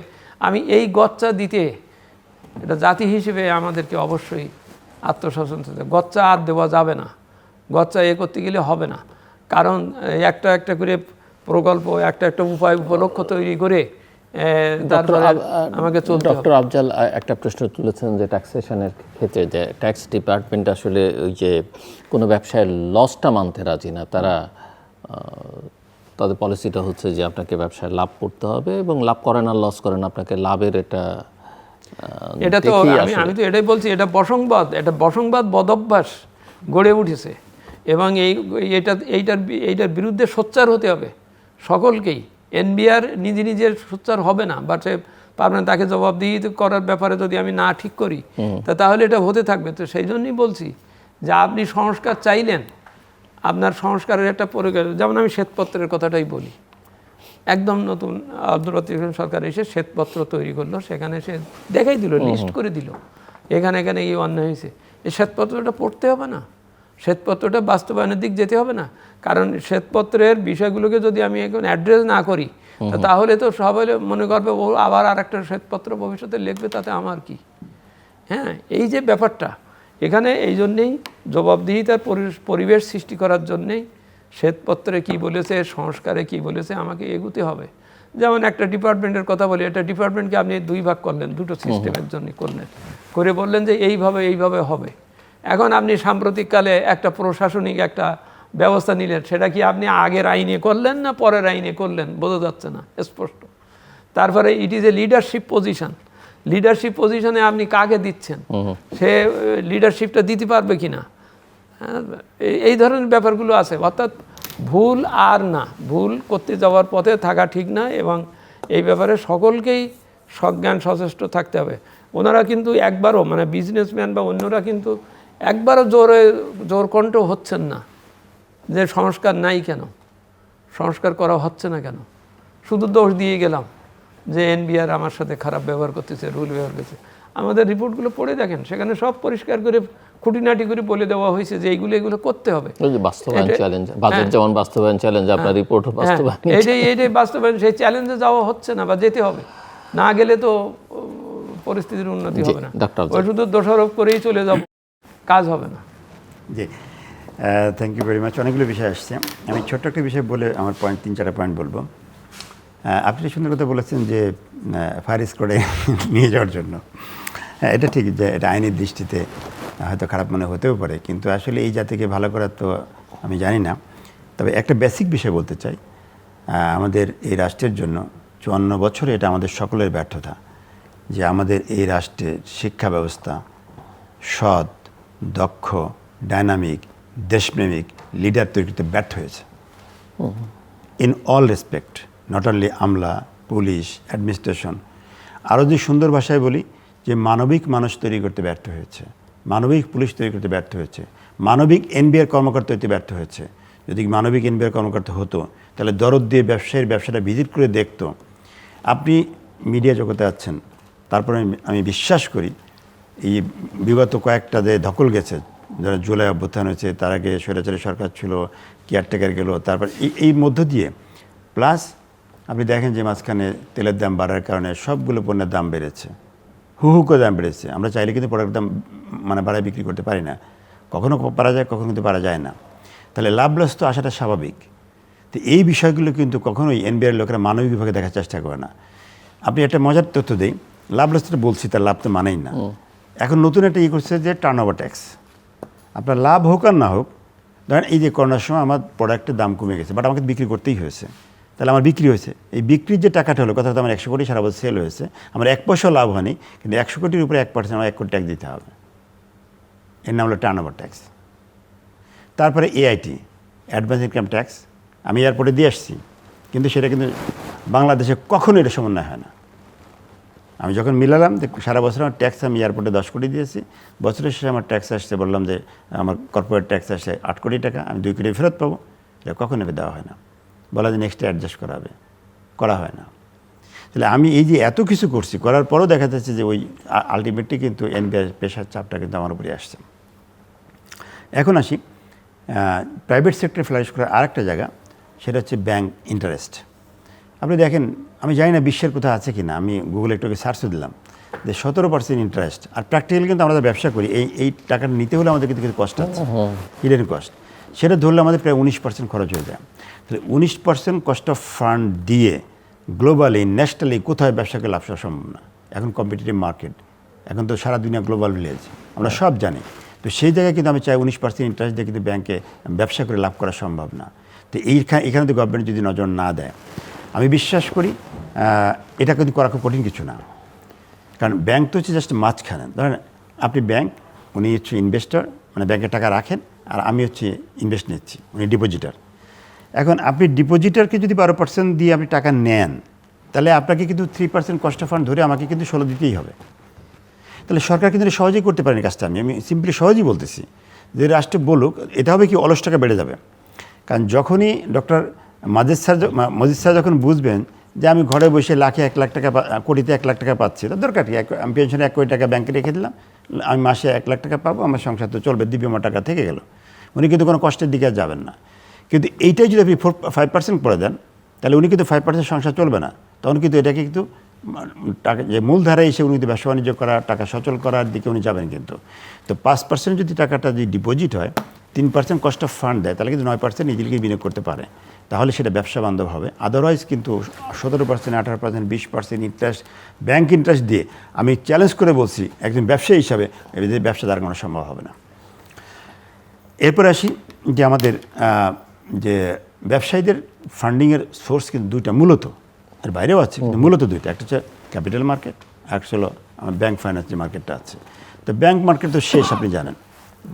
আমি এই গচ্চা দিতে, এটা জাতি হিসেবে আমাদেরকে অবশ্যই আত্মশাসন করতে হবে। গচ্চা আর দেওয়া যাবে না, গচ্চা করতে গেলে হবে না। কারণ একটা করে প্রকল্প, একটা উপায়, উপলক্ষ তৈরি করে আমাকে চলতে হবে। ডক্টর আফজাল একটা প্রশ্ন তুলেছেন যে ট্যাক্সেশনের ক্ষেত্রে যে ট্যাক্স ডিপার্টমেন্ট আসলে ওই যে কোনো ব্যবসায়ের লসটা মানতে রাজি না, তারা তাদের পলিসিটা হচ্ছে যে আপনাকে ব্যবসায় লাভ করতে হবে, এবং লাভ করেন আর লস করেন আপনাকে লাভের এটা তো আমি তো এটাই বলছি, এটা বসংবাদ বদভ্যাস গড়ে উঠেছে, এবং এইটার বিরুদ্ধে সোচ্চার হতে হবে সকলকেই। এনবিআর নিজের সোচ্চার হবে না, বাট পারবেন তাকে জবাবদিহি করার ব্যাপারে যদি আমি না ঠিক করি তাহলে এটা হতে থাকবে। তো সেই জন্যই বলছি যে আপনি সংস্কার চাইলেন, আপনার সংস্কারের একটা পরিকার, যেমন আমি শ্বেতপত্রের কথাটাই বলি। একদম নতুন অন্তর্বর্তীকালীন সরকার এসে শ্বেতপত্র তৈরি করলো, সেখানে সে দেখাই দিল, লিস্ট করে দিল এখানে এই অন্যায় হয়েছে। এই শ্বেতপত্রটা পড়তে হবে না, শ্বেতপত্রটা বাস্তবায়নের দিক যেতে হবে না। কারণ শ্বেতপত্রের বিষয়গুলোকে যদি আমি এখন অ্যাড্রেস না করি তাহলে তো সবাই মনে করবে ও আবার আরেকটা শ্বেতপত্র ভবিষ্যতে লিখবে, তাতে আমার কি। হ্যাঁ, এই যে ব্যাপারটা এখানে, এই জন্যেই জবাবদিহিতার পরিবেশ সৃষ্টি করার জন্যেই শ্বেতপত্রে কি বলেছে, সংস্কারে কি বলেছে, আমাকে এগুতে হবে। যেমন একটা ডিপার্টমেন্টের কথা বলি, একটা ডিপার্টমেন্টকে আপনি 2 ভাগ করলেন, দুটো সিস্টেমের জন্য করলেন, করে বললেন যে এইভাবে হবে। এখন আপনি সাম্প্রতিককালে একটা প্রশাসনিক একটা ব্যবস্থা নিলেন, সেটা কি আপনি আগের আইনে করলেন না পরের আইনে করলেন বোঝা যাচ্ছে না স্পষ্ট। তারপরে it is a leadership position, leadership পজিশনে আপনি কাকে দিচ্ছেন, সে লিডারশিপটা দিতে পারবে কিনা, এই ধরনের ব্যাপারগুলো আছে। অর্থাৎ ভুল আর না, ভুল করতে যাওয়ার পথে থাকা ঠিক না, এবং এই ব্যাপারে সকলকেই সজ্ঞান সচেষ্ট থাকতে হবে। ওনারা কিন্তু একবারও মানে বিজনেসম্যান বা অন্যরা কিন্তু একবারও জোর কণ্ঠ হচ্ছেন না যে সংস্কার নাই কেন, সংস্কার করা হচ্ছে না কেন, শুধু দোষ দিয়ে গেলাম যে এনবিআর আমার সাথে খারাপ ব্যবহার করতেছে, রুল ব্যবহার করতেছে। আমাদের রিপোর্টগুলো পড়ে দেখেন, সেখানে সব পরিষ্কার করে খুঁটিনাটি করে বলে দেওয়া হয়েছে যে এগুলো করতে হবে। ওই যে বাস্তবায়ন চ্যালেঞ্জ, বাজেট যেমন বাস্তবায়ন চ্যালেঞ্জ, আপনার রিপোর্টও বাস্তবায়ন। এইটাই বাস্তবায়ন, সেই চ্যালেঞ্জে যাওয়া হচ্ছে না বা যেতে হবে, না গেলে তো পরিস্থিতির উন্নতি হবে না। ওই শুধু দোষারোপ করেই চলে যাব, কাজ হবে না। জি, থ্যাংক ইউ ভেরি মাচ। অনেকগুলো বিষয় আসছে, আমি ছোট্ট একটা বিষয় বলে আমার পয়েন্ট 3-4টা পয়েন্ট বলবো। আপনি সুন্দর কথা বলেছেন যে ফায়ার স্কোয়াডে নিয়ে যাওয়ার জন্য, এটা ঠিক যে এটা আইনের দৃষ্টিতে হয়তো খারাপ মনে হতেও পারে, কিন্তু আসলে এই জাতিকে ভালো করার তো আমি জানি না। তবে একটা বেসিক বিষয় বলতে চাই, আমাদের এই রাষ্ট্রের জন্য 54 বছরে এটা আমাদের সকলের ব্যর্থতা যে আমাদের এই রাষ্ট্রের শিক্ষা ব্যবস্থা সৎ, দক্ষ, ডাইনামিক, দেশপ্রেমিক লিডার তৈরি করতে ব্যর্থ হয়েছে in all respect, not only Amla, police, administration. আরও যে সুন্দর ভাষায় বলি যে মানবিক মানুষ তৈরি করতে ব্যর্থ হয়েছে, মানবিক পুলিশ তৈরি করতে ব্যর্থ হয়েছে, মানবিক এনবিআর কর্মকর্তা হতে ব্যর্থ হয়েছে। যদি মানবিক এনবিআর কর্মকর্তা হতো তাহলে দরদ দিয়ে ব্যবসায়ীর ব্যবসাটা ভিজিট করে দেখতো। আপনি মিডিয়া জগতে আছেন, তারপরে আমি বিশ্বাস করি এই বিগত কয়েকটা যে ধকল গেছে, যারা জুলাই অভ্যুত্থান হয়েছে, তার আগে স্বৈরাচারী সরকার ছিল, কেয়ারটেকার গেল, তারপর এই মধ্য দিয়ে প্লাস আপনি দেখেন যে মাঝখানে তেলের দাম বাড়ার কারণে সবগুলো পণ্যের দাম বেড়েছে, হু করে দাম বেড়েছে। আমরা চাইলে কিন্তু প্রোডাক্ট দাম মানে বাড়ায় বিক্রি করতে পারি না, কখনো পারা যায়, কখনো কিন্তু পারা যায় না। তাহলে লাভ লস তো আসাটা স্বাভাবিক। তো এই বিষয়গুলো কিন্তু কখনোই এনবিআর লোকেরা মানবিক বিভাগে দেখার চেষ্টা করে না। আপনি একটা মজার তথ্য দেই, লাভ লসটা বলছি, তার লাভ তো মানেই না। এখন নতুন একটা করছে যে টার্নওভার ট্যাক্স। আপনার লাভ হোক আর না হোক, ধরেন এই যে করোনার সময় আমার প্রোডাক্টের দাম কমে গেছে, বাট আমাকে বিক্রি করতেই হয়েছে, তাহলে আমার বিক্রি হয়েছে, এই বিক্রির যে টাকাটা হলো, কথা আমার 100 কোটি সারা বছর সেল হয়েছে, আমার 1 পয়সাও লাভ হয়নি, কিন্তু 100 কোটির উপরে 1% আমার 1 কোটি ট্যাক্স দিতে হবে। এর নাম হলো টার্নওভার ট্যাক্স। তারপরে এআইটি, অ্যাডভান্স ইনকাম ট্যাক্স, আমি এয়ারপোর্টে দিয়ে আসছি, কিন্তু সেটা কিন্তু বাংলাদেশে কখনো এটা সমন্বয় হয় না। আমি যখন মিলালাম যে সারা বছর আমার ট্যাক্স আমি এয়ারপোর্টে 10 কোটি দিয়েছি, বছরের শেষে আমার ট্যাক্স আসছে, বললাম যে আমার কর্পোরেট ট্যাক্স আসছে 8 কোটি টাকা, আমি 2 কোটি ফেরত পাবো, এটা কখনো দেওয়া হয় না। বলা যে নেক্সট অ্যাডজাস্ট করা হবে, করা হয় না। তাহলে আমি এই যে এত কিছু করছি, করার পরও দেখা যাচ্ছে যে ওই আলটিমেটলি কিন্তু এনবিআর পেশার চাপটা কিন্তু আমার উপরে আসছে। এখন আসি প্রাইভেট সেক্টরে ফ্লারিশ করার আরেকটা জায়গা, সেটা হচ্ছে ব্যাংক ইন্টারেস্ট। আপনি দেখেন, আমি জানি না বিশ্বের কোথাও আছে কি না, আমি গুগলে একটু সার্চও দিলাম যে 17% ইন্টারেস্ট। আর প্র্যাকটিক্যালি কিন্তু আমরা ব্যবসা করি, এই টাকাটা নিতে হলে আমাদের কিন্তু কিছু কষ্ট আছে, হিডেন কস্ট। সেটা ধরলে আমাদের প্রায় 19% খরচ হয়ে যায়। তাহলে 19% কস্ট অফ ফান্ড দিয়ে গ্লোবালি, ন্যাশনালি কোথায় ব্যবসাকে লাভ করা সম্ভব না। এখন কম্পিটিটিভ মার্কেট, এখন তো সারা দুনিয়া গ্লোবাল ভিলেজ, আমরা সব জানি। তো সেই জায়গায় কিন্তু আমি চাই 19% ইন্টারেস্ট দিয়ে কিন্তু ব্যাংকে ব্যবসা করে লাভ করা সম্ভব না। তো এখানে তো গভর্নমেন্ট যদি নজর না দেয়, আমি বিশ্বাস করি এটা কিন্তু করা খুব কঠিন কিছু না। কারণ ব্যাংক তো হচ্ছে জাস্ট মাঝখানে। ধরেন আপনি ব্যাংক, উনি হচ্ছে ইনভেস্টর, মানে ব্যাংকে টাকা রাখেন, আর আমি হচ্ছে ইনভেস্ট নিচ্ছি, উনি ডিপোজিটার। এখন আপনি ডিপোজিটারকে যদি 12% দিয়ে আপনি টাকা নেন, তাহলে আপনাকে কিন্তু 3% কস্ট অফ ফান্ড ধরে আমাকে কিন্তু 16 দিতেই হবে। তাহলে সরকার কিন্তু সহজেই করতে পারেনি কাজটা। আমি সিম্পলি সহজেই বলতেছি যে রাষ্ট্র বলুক, এটা হবে কি অলস টাকা বেড়ে যাবে। কারণ যখনই ডক্টর মজিদ স্যার যখন বুঝবেন যে আমি ঘরে বসে লাখে 1 লাখ টাকা, কোটিতে 1 লাখ টাকা পাচ্ছি, তার দরকার কি, আমি পেনশনে 1 কোটি টাকা ব্যাংকে রেখে দিলাম, আমি মাসে 1 লাখ টাকা পাবো, আমার সংসার তো চলবে, দিব্য আমার টাকা থেকে গেল। উনি কিন্তু কোনো কষ্টের দিকে যাবেন না। কিন্তু এইটাই যদি আপনি 5% করে দেন, তাহলে উনি কিন্তু 5% সংসার চলবে না। তখন কিন্তু এটাকে কিন্তু টাকা যে মূলধারায় এসে উনি কিন্তু ব্যবসা বাণিজ্য করা, টাকা সচল করার দিকে উনি যাবেন। কিন্তু তো 5% যদি টাকাটা যদি ডিপোজিট হয়, 3% কস্ট অফ ফান্ড দেয়, তাহলে কিন্তু 9% নিজেকে বিনিয়োগ করতে পারে, তাহলে সেটা ব্যবসা বান্ধব হবে। আদারওয়াইজ কিন্তু 17%, 18%, 20% ইন্টারেস্ট, ব্যাংক ইন্টারেস্ট দিয়ে আমি চ্যালেঞ্জ করে বলছি একজন ব্যবসায়ী হিসাবে, এদের ব্যবসা দাঁড় করানো সম্ভব হবে না। এরপর আসি যে আমাদের যে ব্যবসায়ীদের ফান্ডিংয়ের সোর্স কিন্তু দুইটা মূলত, এর বাইরেও আছে কিন্তু মূলত দুইটা, একটা হচ্ছে ক্যাপিটাল মার্কেট, একটা হলো আমার ব্যাংক ফাইন্যান্স যে মার্কেটটা আছে। তো ব্যাংক মার্কেট তো শেষ, আপনি জানেন,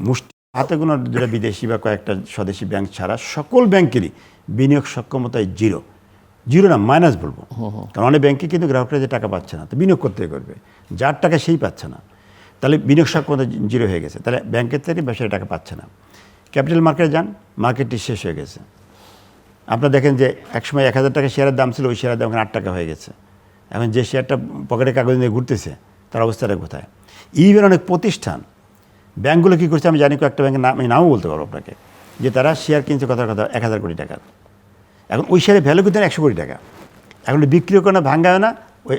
মুষ্টি হাতে গোনা যেটা বিদেশি বা কয়েকটা স্বদেশি ব্যাংক ছাড়া সকল ব্যাংকেরই বিনিয়োগ সক্ষমতায় জিরো, জিরো না মাইনাস বলবো, কারণ অনেক ব্যাংকে কিন্তু গ্রাহকরা যে টাকা পাচ্ছে না, তো বিনিয়োগ করতে করবে, যার টাকা সেই পাচ্ছে না, তাহলে বিনিয়োগ সক্ষমতা জিরো হয়ে গেছে, তাহলে ব্যাংকের থেকে ব্যবসায়ী টাকা পাচ্ছে না। ক্যাপিটাল মার্কেটে যান, মার্কেটটি শেষ হয়ে গেছে। আপনারা দেখেন যে একসময় 1000 টাকা শেয়ারের দাম ছিল, ওই শেয়ারের দাম এখন 8 টাকা হয়ে গেছে। এখন যে শেয়ারটা পকেটে কাগজ নিয়ে ঘুরতেছে তার অবস্থাটা কোথায়? ইভেন অনেক প্রতিষ্ঠান, ব্যাংকগুলো কী করছে আমি জানি, কয়েকটা ব্যাংকের নাম আমি নামও বলতে পারবো আপনাকে, যে তারা শেয়ার কিনছে কথা 1000 কোটি টাকার, এখন ওই শেয়ারের ভ্যালু কিন্তু 100 কোটি টাকা, এখন বিক্রিও করে না, ভাঙ্গায় না, ওই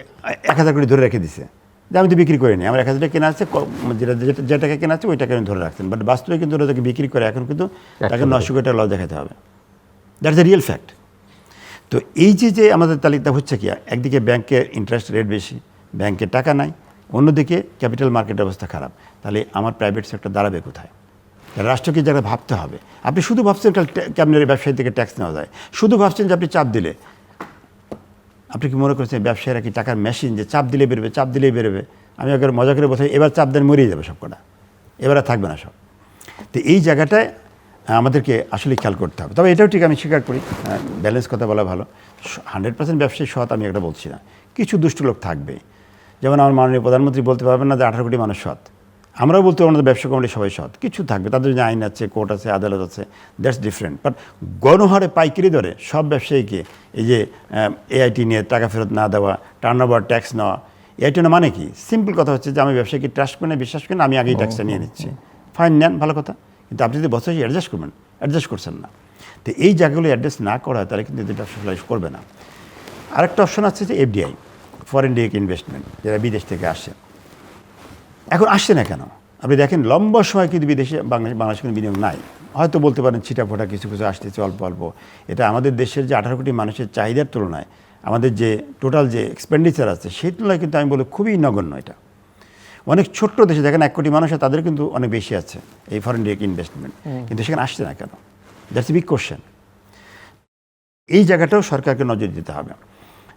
1000 কোটি ধরে রেখে দিছে যে আমি তো বিক্রি করিনি, আমার 1000 টাকা কেনা আছে, যে টাকা কেনা আছে ওই টাকা আমি ধরে রাখছেন, বাট বাস্তবে কিন্তু ওরা তাকে বিক্রি করে এখন কিন্তু তাকে 900 কোটি টাকা লস দেখাতে হবে। That's a real fact. তো এই যে আমাদের তালিকা হচ্ছে কি, একদিকে ব্যাংকের ইন্টারেস্ট রেট বেশি, ব্যাংকের টাকা নাই, অন্যদিকে ক্যাপিটাল মার্কেটের অবস্থা খারাপ, তাহলে আমার প্রাইভেট সেক্টর দাঁড়াবে কোথায়? রাষ্ট্রকে যারা ভাবতে হবে। আপনি শুধু ভাবছেন কেমনের ব্যবসায়ী থেকে ট্যাক্স নেওয়া যায়, শুধু ভাবছেন যে আপনি চাপ দিলে, আপনি কি মনে করছেন ব্যবসায়ীরা কি টাকার মেশিন যে চাপ দিলে বেরোবে, চাপ দিলেই বেরোবে? আমি একবার মজা করে বলছি, এবার চাপ দেন মরিয়ে যাবে সব কটা, এবার আর থাকবে না সব। তো এই জায়গাটায় আমাদেরকে আসলে খেয়াল করতে হবে। তবে এটাও ঠিক, আমি স্বীকার করি, ব্যালেন্স কথা বলা ভালো, 100% ব্যবসায়ী সৎ আমি একটা বলছি না, কিছু দুষ্ট লোক থাকবে। যেমন আমার মাননীয় প্রধানমন্ত্রী বলতে পারবেন না যে 18 কোটি মানুষ সৎ, আমরাও বলতে পারবো না ব্যবসা কমিটি সবাই সৎ, কিছু থাকবে, তাদের জন্য আইন আছে, কোর্ট আছে, আদালত আছে, দ্যাটস ডিফারেন্ট। বাট গণহারে পাইকারি দরে সব ব্যবসায়ীকে এই যে এআইটি নিয়ে টাকা ফেরত না দেওয়া, টার্ন ওভার ট্যাক্স নেওয়া, এআইটি না মানে কি? সিম্পল কথা হচ্ছে যে আমি ব্যবসায়ীকে ট্রাস্ট করে না, বিশ্বাস করি না, আমি আগেই ট্যাক্সটা নিয়ে নিচ্ছি, ফাইন নেন, ভালো কথা, কিন্তু আপনি যদি বছর অ্যাডজাস্ট করবেন, অ্যাডজাস্ট করছেন না। তো এই জায়গাগুলো অ্যাডজাস্ট না করা হয় তাহলে কিন্তু এদের ব্যবসা ফ্লাইশ করবে না। আরেকটা অপশন আছে যে এফডিআই, ফরেন ডিরেক্ট ইনভেস্টমেন্ট, যারা বিদেশ থেকে আসে। এখন আসছে না কেন? আপনি দেখেন লম্বা সময় কিন্তু বিদেশে বাংলাদেশে কোনো বিনিয়োগ নাই, হয়তো বলতে পারেন ছিটাফোটা কিছু কিছু আসতেছে অল্প অল্প। এটা আমাদের দেশের যে 18 কোটি মানুষের চাহিদার তুলনায় আমাদের যে টোটাল যে এক্সপেন্ডিচার আছে সেই তুলনায় কিন্তু আমি বলি খুবই নগণ্য। এটা অনেক ছোট্ট দেশে দেখেন 1 কোটি মানুষ, তাদের কিন্তু অনেক বেশি আছে এই ফরেন ডিরেক্ট ইনভেস্টমেন্ট, কিন্তু সেখানে আসছে না কেন? That's a big question. এই জায়গাটাও সরকারকে নজর দিতে হবে।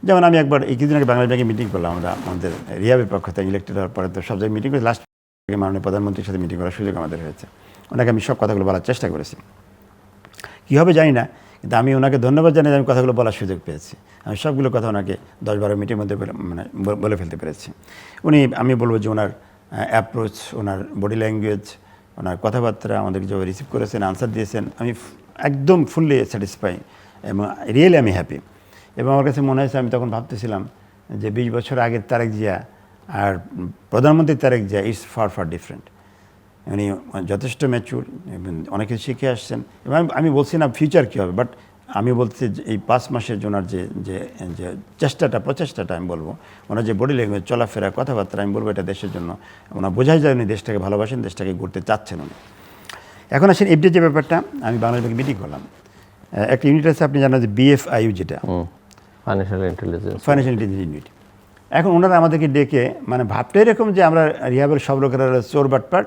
যেমন আমি একবার এই কিছুদিন আগে বাংলাদেশ ব্যাংকে মিটিং করলাম, আমরা আমাদের রিয়াবের পক্ষ থেকে ইলেক্টেড হওয়ার পরে তো সব জায়গায় মিটিং করে, লাস্ট মাননীয় প্রধানমন্ত্রীর সাথে মিটিং করার সুযোগ আমাদের হয়েছে। ওনাকে আমি সব কথাগুলো বলার চেষ্টা করেছি, কী হবে জানি না, কিন্তু আমি ওনাকে ধন্যবাদ জানাই, আমি কথাগুলো বলার সুযোগ পেয়েছি। আমি সবগুলো কথা ওনাকে 10-12 মিনিটের মধ্যে বলে ফেলতে পেরেছি। আমি বলবো যে ওনার অ্যাপ্রোচ, ওনার বডি ল্যাঙ্গুয়েজ, ওনার কথাবার্তা আমাদেরকে যেভাবে রিসিভ করেছেন, আনসার দিয়েছেন, আমি একদম ফুললি স্যাটিসফাই এবং রিয়েলি আমি হ্যাপি। এবং আমার কাছে মনে হয়েছে, আমি তখন ভাবতেছিলাম যে 20 বছর আগের তারেক জিয়া আর প্রধানমন্ত্রী Tarique Zia is far different. উনি যথেষ্ট ম্যাচিউর এবং অনেক কিছু শিখে আসছেন। এবং আমি বলছি না ফিউচার কী হবে, বাট আমি বলছি যে এই 5 মাসের জন্য যে প্রচেষ্টাটা আমি বলবো, ওনার যে বডি ল্যাঙ্গুয়েজ, চলাফেরা, কথাবার্তা, আমি বলবো এটা দেশের জন্য ওনার বোঝাই যায় উনি দেশটাকে ভালোবাসেন, দেশটাকে গড়তে চাচ্ছেন উনি। এখন আসেন এফডিআই যে ব্যাপারটা, আমি বাংলাদেশ ব্যাংকে মিটিং করলাম, একটা ইউনিট আছে আপনি জানেন যে বিএফআইইউ, যেটা ফাইন্যান্সিয়াল ইন্টেলিজেন্স ইউনিট। এখন ওনারা আমাদেরকে ডেকে মানে ভাবটা এরকম যে আমরা রিহাবের সব লোকেরা চোর বাটপাট,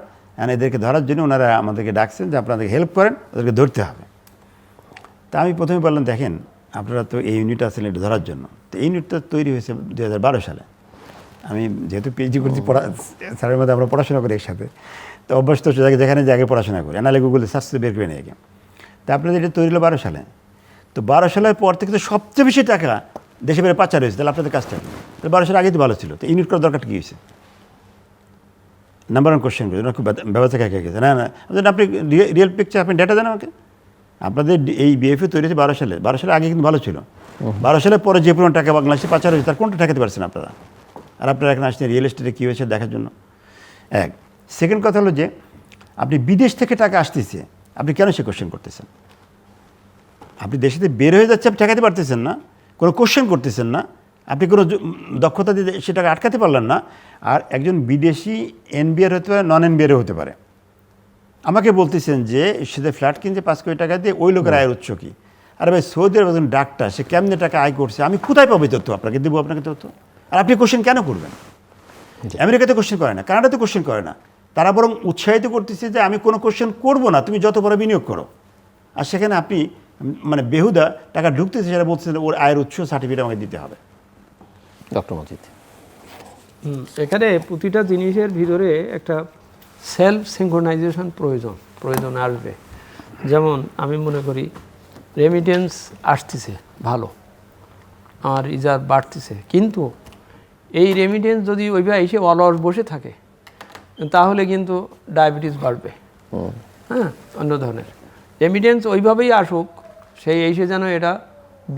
এদেরকে ধরার জন্য ওনারা আমাদেরকে ডাকছেন যে আপনাদেরকে হেল্প করেন, ওদেরকে ধরতে হবে। তা আমি প্রথমে বললাম, দেখেন আপনারা তো এই ইউনিট আছেন এটা ধরার জন্য, তো এই ইউনিটটা তৈরি হয়েছে 2012 সালে। আমি যেহেতু পিএইচডি করছি, স্যারের মধ্যে আমরা পড়াশোনা করি একসাথে, তো অভ্যাস তো যেখানে জায়গায় পড়াশোনা করি, নাহলে গুগলে সার্চ করে বের করে নিয়ে গিয়ে। তা আপনাদের এটা তৈরি হলো 12 সালে, তো 12 সালের পর থেকে তো সবচেয়ে বেশি টাকা দেশে বেড়ে পাচার হয়েছে, তাহলে আপনাদের কাজটা তাহলে 12 সালের আগেই তো ভালো ছিল, তো ইউনিট করার দরকারটা কী হয়েছে? নাম্বার 1 কোশ্চেন করি, খুব ব্যবস্থা খেয়ে গেছে। না আপনি রিয়েল পিকচার, আপনি ডেটা দেন আমাকে। আপনাদের এই বিএফএ তৈরি হয়েছে 12 সালে, 12 সালে আগে কিন্তু ভালো ছিল, 12 সালের পরে যে পরিমাণ টাকা বাংলাদেশে পাচার হয়েছে তার কোনটা ঠেকাতে পারছেন আপনারা? আর আপনারা এখন আসছেন রিয়েল এস্টেটে কী হয়েছে দেখার জন্য। এক সেকেন্ড কথা হলো যে আপনি বিদেশ থেকে টাকা আসতেছে, আপনি কেন সে কোশ্চেন করতেছেন? আপনি দেশেতে বের হয়ে যাচ্ছে, আপনি ঠেকাতে পারতেছেন না, কোনো কোশ্চেন করতেছেন না, আপনি কোনো দক্ষতা দিয়ে সেটাকে আটকাতে পারলেন না। আর একজন বিদেশি এনবিআর হতে পারে, নন এনবিআরও হতে পারে, আমাকে বলতেছেন যে সে ফ্ল্যাট কিনছে 5 কোটি টাকা দিয়ে, ওই লোকের আয়ের উৎস কী? আরে ভাই, সৌদি আরব একজন ডাক্তার, সে কেমনে টাকা আয় করছে, আমি কোথায় পাবো তথ্য? আপনাকে দেবো আপনাকে তথ্য। আর আপনি কোশ্চেন কেন করবেন? আমেরিকাতে কোশ্চেন করে না, কানাডাতে কোশ্চেন করে না, তারা বরং উৎসাহিত করতেছে যে আমি কোনো কোশ্চেন করব না, তুমি যত বড় বিনিয়োগ করো। আর সেখানে আপনি মানে বেহুদা টাকা ঢুকতেছে, সেটা বলছেন ওর আয়ের উৎস সার্টিফিকেট আমাকে দিতে হবে। ডক্টর মজিদ, এখানে প্রতিটা জিনিসের ভিতরে একটা সেলফ সিনক্রোনাইজেশন প্রয়োজন আসবে। যেমন আমি মনে করি রেমিটেন্স আসতেছে ভালো, আর রিজার্ভ বাড়তেছে, কিন্তু এই রেমিটেন্স যদি ওইভাবে এসে অলস বসে থাকে তাহলে কিন্তু ডায়াবেটিস বাড়বে। হ্যাঁ, অন্য ধরনের রেমিটেন্স ওইভাবেই আসুক, সেই এসে যেন এটা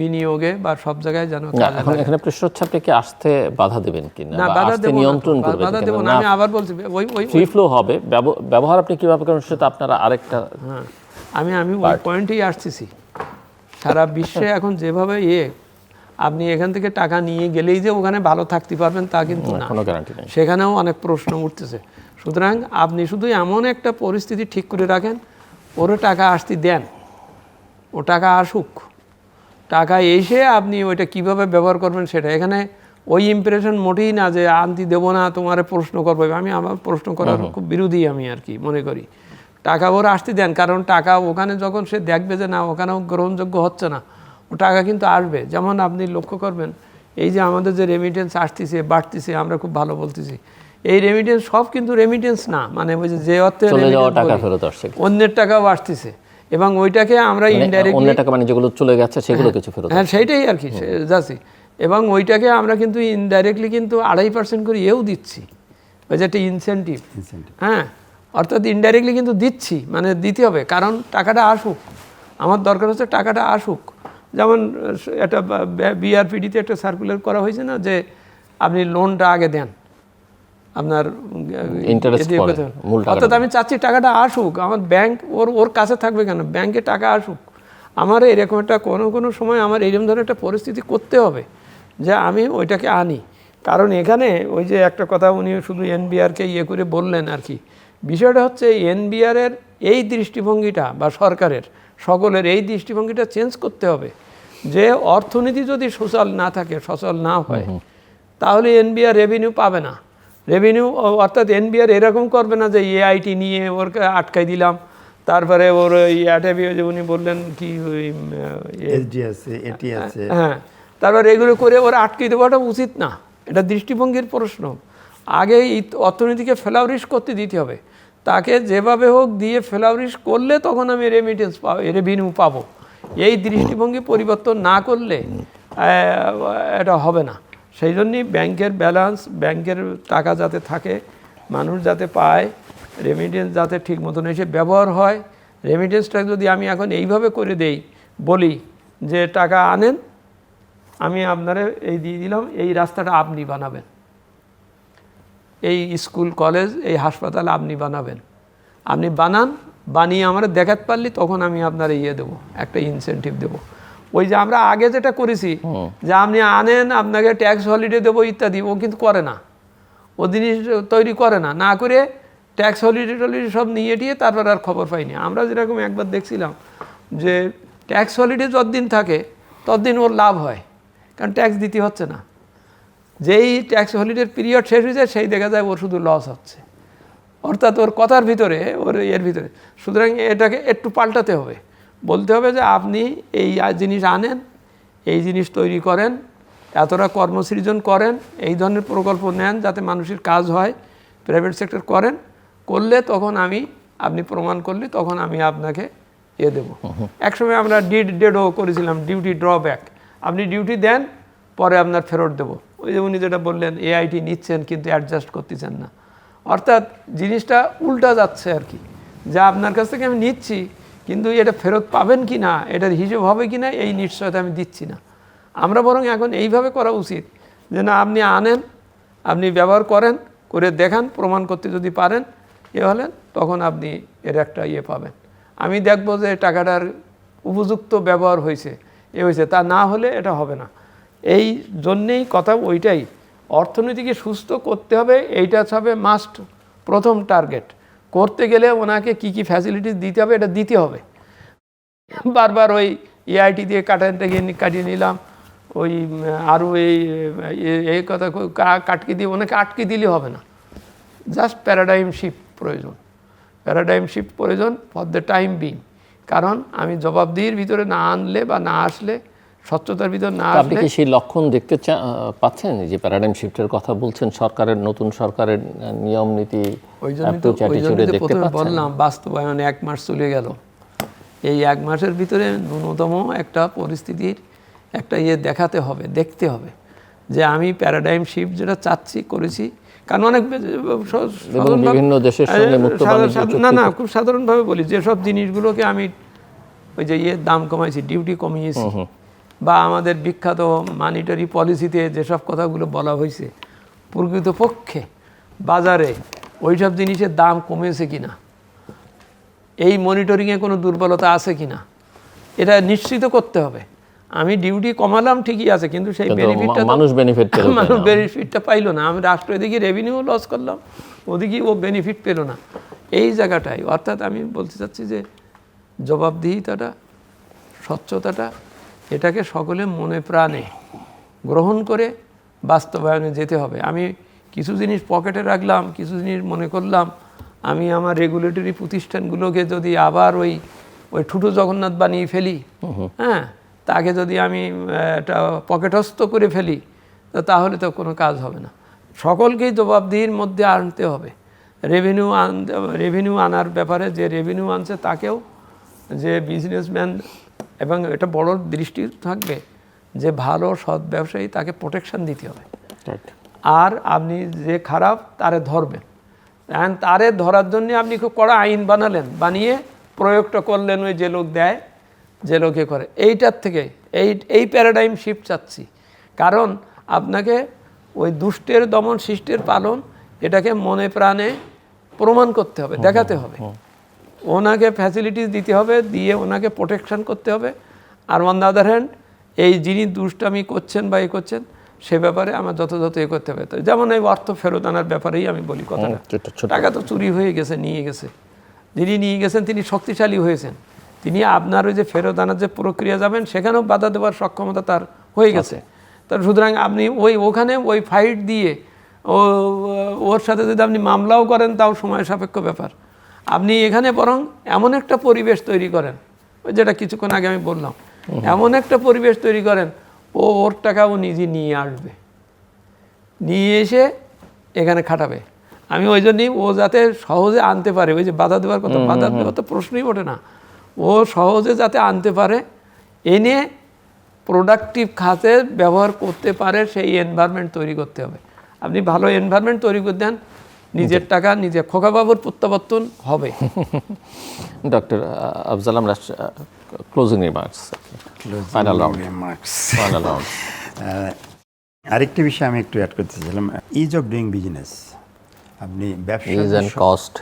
বিনিয়োগে বা সব জায়গায় যেন এখন এখানে প্রশ্ন হচ্ছে আপনি কি আসতে বাধা দেবেন কিনা, না, বা বাধা আসতে দেব নিয়ন্ত্রণ না, করবেন বাধা দেব কিনা? না। আমি আবার বলছি ওই ফ্রি ফ্লো হবে, ব্যবহার আপনি কিভাবে করেন সেটা আপনারা আরেকটা। হ্যাঁ, আমি ওই পয়েন্টেই আসতেছি। সারা বিশ্বে এখন যেভাবে আপনি এখান থেকে টাকা নিয়ে গেলেই যে ওখানে ভালো থাকতে পারবেন তা কিন্তু না, কোনো গ্যারান্টি নেই। সেখানেও অনেক প্রশ্ন উঠতেছে। সুতরাং আপনি শুধু এমন একটা পরিস্থিতি ঠিক করে রাখেন, ওরে টাকা আসতে দেন, ও টাকা আসুক, টাকা এসে আপনি ওইটা কিভাবে ব্যবহার করবেন সেটা। এখানে ওই ইমপ্রেশন মোটেই না যে আনতি দেবো না, তোমার প্রশ্ন করবো। আমি আমার প্রশ্ন করার খুব বিরোধী আমি আর কি মনে করি। টাকা ওরা আসতে দেন, কারণ টাকা ওখানে যখন সে দেখবে যে না ওখানেও গ্রহণযোগ্য হচ্ছে না, ও টাকা কিন্তু আসবে। যেমন আপনি লক্ষ্য করবেন এই যে আমাদের যে রেমিটেন্স আসতেছে বাড়তেছে, আমরা খুব ভালো বলতেছি, এই রেমিটেন্স সব কিন্তু রেমিটেন্স না, মানে ওই যে অর্থে টাকা ফেরত আসছে, অন্যের টাকাও আসতেছে, এবং ওইটাকে আমরা ইনডাইরেক্টলি অন্য টাকা মানে যেগুলো চলে গেছে সেগুলো কিছু ফেরত। হ্যাঁ, সেইটাই আর কি যাচ্ছি। এবং ওইটাকে আমরা কিন্তু ইনডাইরেক্টলি কিন্তু 2.5% করে দিচ্ছি, ওই যে একটা ইনসেন্টিভ। হ্যাঁ, অর্থাৎ ইনডাইরেক্টলি কিন্তু দিচ্ছি, মানে দিতে হবে, কারণ টাকাটা আসুক। আমার দরকার হচ্ছে টাকাটা আসুক। যেমন একটা বিআরপিডিতে একটা সার্কুলার করা হয়েছে না, যে আপনি লোনটা আগে দেন, আপনার অর্থাৎ আমি চাচ্ছি টাকাটা আসুক, আমার ব্যাংক ওর কাছে থাকবে কেন, ব্যাংকে টাকা আসুক। আমার এরকম একটা কোনো সময় আমার এইরকম ধরনের একটা পরিস্থিতি করতে হবে যে আমি ওইটাকে আনি। কারণ এখানে ওই যে একটা কথা উনি শুধু এনবিআরকে করে বললেন আর কি, বিষয়টা হচ্ছে এনবিআরের এই দৃষ্টিভঙ্গিটা বা সরকারের সকলের এই দৃষ্টিভঙ্গিটা চেঞ্জ করতে হবে, যে অর্থনীতি যদি সচল না থাকে, সচল না হয়, তাহলে এনবিআর রেভিনিউ পাবে না। রেভিনিউ অর্থাৎ এনবিআর এরকম করবে না যে এআইটি নিয়ে ওরকে আটকাই দিলাম, তারপরে ওর যে উনি বললেন কি হ্যাঁ, তারপর এগুলো করে ওরা আটকে দেওয়াটা উচিত না। এটা দৃষ্টিভঙ্গির প্রশ্ন। আগে এই অর্থনীতিকে ফ্লাউরিশ করতে দিতে হবে, তাকে যেভাবে হোক দিয়ে ফ্লাউরিশ করলে তখন আমি রেমিটেন্স রেভিনিউ পাবো। এই দৃষ্টিভঙ্গি পরিবর্তন না করলে এটা হবে না। সেই জন্যই ব্যাংকের ব্যালেন্স, ব্যাংকের টাকা যাতে থাকে, মানুষ যাতে পায়, রেমিটেন্স যাতে ঠিক মতন এসে ব্যবহার হয়। রেমিটেন্সটা যদি আমি এখন এইভাবে করে দেই, বলি যে টাকা আনেন, আমি আপনারা এই দিয়ে দিলাম, এই রাস্তাটা আপনি বানাবেন, এই স্কুল কলেজ এই হাসপাতাল আপনি বানাবেন, আপনি বানান, বানিয়ে আমরা দেখাতে পারলি তখন আমি আপনার দেবো, একটা ইনসেন্টিভ দেবো। ওই যে আমরা আগে যেটা করেছি যে আপনি আনেন, আপনাকে ট্যাক্স হলিডে দেবো ইত্যাদি, ও কিন্তু করে না, ও জিনিস তৈরি করে না, না করে ট্যাক্স হলিডে সব নিয়ে টিয়ে তারপর আর খবর পাইনি। আমরা যেরকম একবার দেখছিলাম যে ট্যাক্স হলিডে যতদিন থাকে ততদিন ওর লাভ হয়, কারণ ট্যাক্স দিতে হচ্ছে না। যেই ট্যাক্স হলিডের পিরিয়ড শেষ হয়ে যায় সেই দেখা যায় ওর শুধু লস হচ্ছে, অর্থাৎ ওর কথার ভিতরে, ওর ভিতরে। সুতরাং এটাকে একটু পাল্টাতে হবে, বলতে হবে যে আপনি এই জিনিস আনেন, এই জিনিস তৈরি করেন, এতটা কর্মসৃজন করেন, এই ধরনের প্রকল্প নেন যাতে মানুষের কাজ হয়, প্রাইভেট সেক্টর করেন, করলে তখন আপনি প্রমাণ করলে তখন আমি আপনাকে দেবো। একসময় আমরা ডেডও করেছিলাম, ডিউটি ড্রব্যাক, আপনি ডিউটি দেন পরে আপনার ফেরত দেবো। ওই যে উনি যেটা বললেন এআইটি নিচ্ছেন কিন্তু অ্যাডজাস্ট করতেছেন না, অর্থাৎ জিনিসটা উল্টা যাচ্ছে আর কি, যা আপনার কাছ থেকে আমি নিচ্ছি কিন্তু এটা ফেরত পাবেন কি না, এটার হিসেব হবে কি না, এই নিশ্চয়তা আমি দিচ্ছি না। আমরা বরং এখন এইভাবে করা উচিত যে না, আপনি আনেন, আপনি ব্যবহার করেন, করে দেখান, প্রমাণ করতে যদি পারেন হলেন, তখন আপনি এর একটা পাবেন। আমি দেখব যে টাকাটার উপযুক্ত ব্যবহার হয়েছে, হয়েছে, তা না হলে এটা হবে না। এই জন্যেই কথা ওইটাই, অর্থনীতিকে সুস্থ করতে হবে, এইটা হবে মাস্ট প্রথম টার্গেট। করতে গেলে ওনাকে কি কি ফ্যাসিলিটিস দিতে হবে এটা দিতে হবে। বারবার ওই এআইটি দিয়ে কাটিয়ে নিলাম, ওই আরও এই কথা কাটকে দিয়ে ওনাকে আটকে দিলে হবে না। Just paradigm shift. প্রয়োজন, প্যারাডাইম শিফট প্রয়োজন ফর দ্য টাইম বিং। কারণ আমি জবাবদিহির ভিতরে না আনলে বা না আসলে, স্বচ্ছতার ভিতর না আপনি আসলে, কি সেই লক্ষণ দেখতে পাচ্ছেন যে প্যারাডাইম শিফটের কথা বলছেন, সরকারের নতুন সরকারের নিয়ম নীতি ওই জন্যই তো প্রথমে বললাম বাস্তবায়ন 1 মাস চলে গেল। এই 1 মাসের ভিতরে ন্যূনতম একটা পরিস্থিতির একটা দেখাতে হবে, দেখতে হবে যে আমি প্যারাডাইম শিফট যেটা চাচ্ছি করেছি। কারণ অনেক বিভিন্ন দেশের সঙ্গে মুক্ত বাণিজ্য চুক্তি, না খুব সাধারণভাবে বলি, যেসব জিনিসগুলোকে আমি ওই যে দাম কমাইছি, ডিউটি কমিয়েছি, বা আমাদের বিখ্যাত মানিটারি পলিসিতে যেসব কথাগুলো বলা হয়েছে, প্রকৃতপক্ষে বাজারে ওইসব জিনিসের দাম কমেছে কিনা, এই মনিটরিংয়ে কোনো দুর্বলতা আছে কিনা, এটা নিশ্চিত করতে হবে। আমি ডিউটি কমালাম ঠিকই আছে, কিন্তু সেই বেনিফিটটা মানুষ বেনিফিটটা পাইলো না। আমি রাষ্ট্র এদিকে রেভিনিউ লস করলাম, ওদিকে ও বেনিফিট পেল না। এই জায়গাটায় অর্থাৎ আমি বলতে চাচ্ছি যে জবাবদিহিতাটা, স্বচ্ছতাটা, এটাকে সকলে মনে প্রাণে গ্রহণ করে বাস্তবায়নে যেতে হবে। আমি কিছু জিনিস পকেটে রাখলাম, কিছু জিনিস মনে করলাম আমি আমার রেগুলেটরি প্রতিষ্ঠানগুলোকে যদি আবার ওই ঠুটো জগন্নাথ বানিয়ে ফেলি, হ্যাঁ, তাকে যদি আমি একটা পকেটস্থ করে ফেলি, তাহলে তো কোনো কাজ হবে না। সকলকেই জবাবদিহির মধ্যে আনতে হবে। রেভিনিউ আনার ব্যাপারে যে রেভিনিউ আনছে তাকেও, যে বিজনেসম্যান, এবং এটা বড় দৃষ্টি থাকবে যে ভালো সৎ ব্যবসায়ী, তাকে প্রোটেকশন দিতে হবে। আর আপনি যে খারাপ তারে ধরবেন, তারে ধরার জন্য আপনি খুব কড়া আইন বানালেন, বানিয়ে প্রয়োগটা করলেন ওই যে লোক দেয়, যে লোকে করে। এইটার থেকে এই প্যারাডাইম শিফট চাচ্ছি। কারণ আপনাকে ওই দুষ্টের দমন, শিষ্টের পালন, এটাকে মনে প্রাণে প্রমাণ করতে হবে, দেখাতে হবে, ওনাকে ফ্যাসিলিটিস দিতে হবে, দিয়ে ওনাকে প্রোটেকশন করতে হবে। আর অন দ্য আদার হ্যান্ড এই যিনি দুষ্টামি করছেন বা এ করছেন, সে ব্যাপারে আমার যথাযথ এ করতে হবে। যেমন এই অর্থ ফেরত আনার ব্যাপারেই আমি বলি কথাটা। টাকা তো চুরি হয়ে গেছে, নিয়ে গেছে, যিনি নিয়ে গেছেন তিনি শক্তিশালী হয়েছেন, তিনি আপনার ওই যে ফেরত আনার যে প্রক্রিয়া যাবেন সেখানেও বাধা দেওয়ার সক্ষমতা তার হয়ে গেছে। তার সুতরাং আপনি ওখানে ওই ফাইট দিয়ে ওর সাথে যদি আপনি মামলাও করেন, তাও সময় সাপেক্ষ ব্যাপার। আপনি এখানে বরং এমন একটা পরিবেশ তৈরি করেন, যেটা কিছুক্ষণ আগে আমি বললাম, এমন একটা পরিবেশ তৈরি করেন, ওর টাকা ও নিজে নিয়ে আসবে, নিয়ে এসে এখানে খাটাবে। আমি ওই জন্যই ও যাতে সহজে আনতে পারে, ওই যে বাধা দেওয়ার কথা, বাধা দেওয়ার তো প্রশ্নই ওঠে না, ও সহজে যাতে আনতে পারে, এনে প্রোডাক্টিভ খাতে ব্যবহার করতে পারে, সেই এনভায়রনমেন্ট তৈরি করতে হবে। আপনি ভালো এনভায়রনমেন্ট তৈরি করে দেন, নিজের টাকা নিজে, খোকাবাবুর প্রত্যাবর্তন হবে। ডক্টর আফজাল, আমরা ক্লোজিং রিমার্কস, ফাইনাল রাউন্ড। আরেকটি বিষয় আমি একটু অ্যাড করতে চাইছিলাম, ইজ অফ ডুইং বিজনেস। আপনি ব্যবসা কস্ট,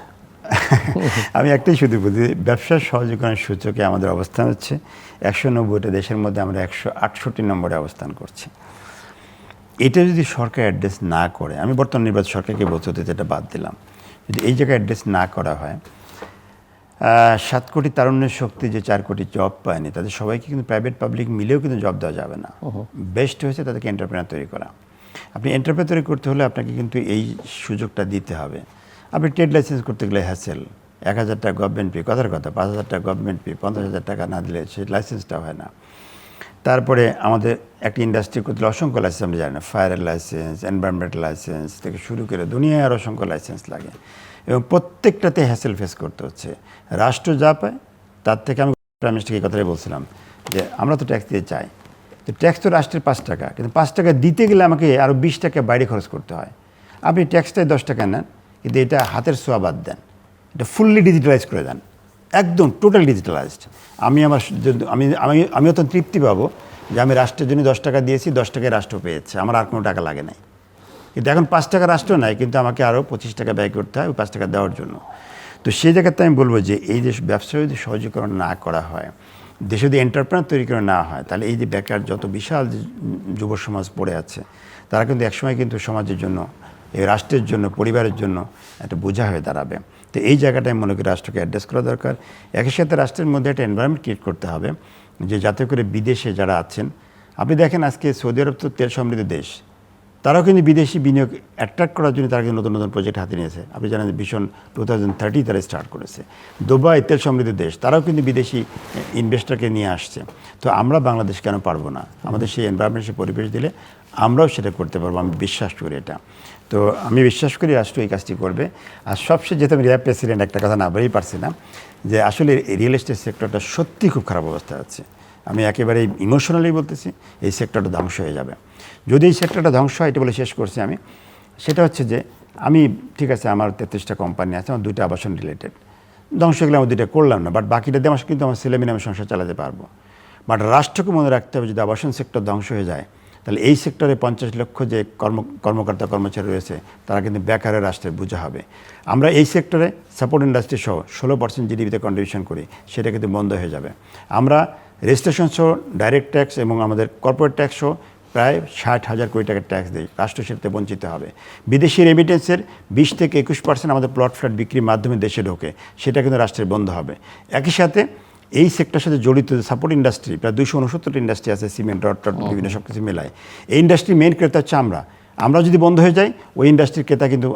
আমি একটাই শুধু বলি, ব্যবসার সহজীকরণের সূচকে আমাদের অবস্থান হচ্ছে 190টা দেশের মধ্যে আমরা 168 নম্বরে অবস্থান করছি। এটা যদি সরকার অ্যাড্রেস না করে, আমি বর্তমান নির্বাচন সরকারকে বলতে হতে এটা বাদ দিলাম, যদি এই জায়গায় অ্যাড্রেস না করা হয়, 7 কোটি তারুণ্যের শক্তি যে 4 কোটি জব পায়নি, তাদের সবাইকে কিন্তু প্রাইভেট পাবলিক মিলেও কিন্তু জব দেওয়া যাবে না। বেস্ট হয়েছে তাদেরকে এন্টারপ্রেনার তৈরি করা। আপনি এন্টারপ্রেনার তৈরি করতে হলে আপনাকে কিন্তু এই সুযোগটা দিতে হবে। আপনি ট্রেড লাইসেন্স করতে গেলে হ্যাসেল, 1000 টাকা গভর্নমেন্ট ফি, কথার কথা 5000 টাকা গভর্নমেন্ট ফি, 50,000 টাকা না দিলে সেই লাইসেন্সটা হয় না। তারপরে আমাদের একটা ইন্ডাস্ট্রি করতে হলে অসংখ্য লাইসেন্স আমরা জানি না, ফায়ারের লাইসেন্স, এনভায়রনমেন্টাল লাইসেন্স থেকে শুরু করে দুনিয়ায় আর অসংখ্য লাইসেন্স লাগে, এবং প্রত্যেকটাতে হ্যাসেল ফেস করতে হচ্ছে। রাষ্ট্র যা পায় তার থেকে, আমি প্রাইম মিনিস্টারকে এই কথাটাই বলছিলাম যে আমরা তো ট্যাক্স দিয়ে চাই, তো ট্যাক্স তো রাষ্ট্রের 5 টাকা, কিন্তু 5 টাকা দিতে গেলে আমাকে আরও 20 টাকা বাইরে খরচ করতে হয়। আপনি ট্যাক্সটাই 10 টাকা নেন, কিন্তু এটা হাতের ছোঁয়া বাদ দেন, এটা ফুললি ডিজিটালাইজ করে দেন, একদম টোটাল ডিজিটালাইজড। আমি অত তৃপ্তি পাবো যে আমি রাষ্ট্রের জন্য 10 টাকা দিয়েছি, 10 টাকায় রাষ্ট্র পেয়েছে, আমার আর কোনো টাকা লাগে নাই। কিন্তু এখন 5 টাকা রাষ্ট্র নাই, কিন্তু আমাকে আরও 25 টাকা ব্যয় করতে হয় ওই 5 টাকা দেওয়ার জন্য। তো সেই জায়গাতে আমি বলবো যে এই যে ব্যবসা যদি সহজীকরণ না করা হয়, দেশে যদি এন্টারপ্রেনার তৈরি করে না হয়, তাহলে এই যে বেকার যত বিশাল যুব সমাজ পড়ে আছে, তারা কিন্তু একসময় কিন্তু সমাজের জন্য, এই রাষ্ট্রের জন্য, পরিবারের জন্য একটা বোঝা হয়ে দাঁড়াবে। তো এই জায়গাটায় মনে করি রাষ্ট্রকে অ্যাড্রেস করা দরকার। একই সাথে রাষ্ট্রের মধ্যে একটা এনভায়রনমেন্ট ক্রিয়েট করতে হবে, যে যাতে করে বিদেশে যারা আছেন, আপনি দেখেন আজকে সৌদি আরব তো তেল সমৃদ্ধ দেশ, তারাও কিন্তু বিদেশি বিনিয়োগ অ্যাট্রাক্ট করার জন্য তারা কিন্তু নতুন নতুন প্রজেক্ট হাতে নিয়েছে। আপনি জানেন ভিশন 2030 তারা স্টার্ট করেছে। দুবাই তেল সমৃদ্ধ দেশ, তারাও কিন্তু বিদেশি ইনভেস্টরকে নিয়ে আসছে। তো আমরা বাংলাদেশ কেন পারবো না? আমাদের সেই এনভায়রনমেন্ট, সেই পরিবেশ দিলে আমরাও সেটা করতে পারবো, আমি বিশ্বাস করি এটা। তো আমি বিশ্বাস করি রাষ্ট্র এই কাজটি করবে। আর সবশেষ যেহেতু আমি রিয়ার প্রেসিডেন্ট, একটা কথা না বলেই পারছি না যে আসলে রিয়েল এস্টেট সেক্টরটা সত্যি খুব খারাপ অবস্থায় আছে। আমি একেবারে ইমোশনালি বলতেছি, এই সেক্টরটা ধ্বংস হয়ে যাবে। যদি এই সেক্টরটা ধ্বংস হয়, এটা বলে শেষ করছি আমি, সেটা হচ্ছে যে আমি ঠিক আছে, আমার 33টা কোম্পানি আছে, আমার 2টা আবাসন রিলেটেড, ধ্বংস হয়ে গেলে আমার 2টা করলাম না, বাট বাকিটা দিয়ে আমার কিন্তু আমার ছেলেমেয়ে আমি সংসার চালাতে পারবো। বাট রাষ্ট্রকে মনে রাখতে হবে, যদি আবাসন সেক্টর ধ্বংস হয়ে যায়, তাহলে এই সেক্টরে 50 লক্ষ যে কর্মকর্তা কর্মচারী রয়েছে, তারা কিন্তু বেকারের রাষ্ট্রের বোঝা হবে। আমরা এই সেক্টরে সাপোর্ট ইন্ডাস্ট্রি সহ 16% জিডিপিতে কন্ট্রিবিউশন করি, সেটা কিন্তু বন্ধ হয়ে যাবে। আমরা রেজিস্ট্রেশন সহ ডাইরেক্ট ট্যাক্স এবং আমাদের কর্পোরেট ট্যাক্স সহ প্রায় 60,000 কোটি টাকার ট্যাক্স দিই, রাষ্ট্র সেটাতে বঞ্চিত হবে। বিদেশি রেমিটেন্সের 20 থেকে 21% আমাদের প্লট ফ্ল্যাট বিক্রির মাধ্যমে দেশে ঢোকে, সেটা কিন্তু রাষ্ট্রের বন্ধ হবে। একই সাথে এই সেক্টরের সাথে জড়িত সাপোর্ট ইন্ডাস্ট্রি, প্রায় 269টা ইন্ডাস্ট্রি আছে, সিমেন্ট, রড, বিভিন্ন সব কিছু মেলায়। এই ইন্ডাস্ট্রির মেইন ক্রেতা হচ্ছে আমরা যদি বন্ধ হয়ে যাই, ওই ইন্ডাস্ট্রির ক্রেতা কিন্তু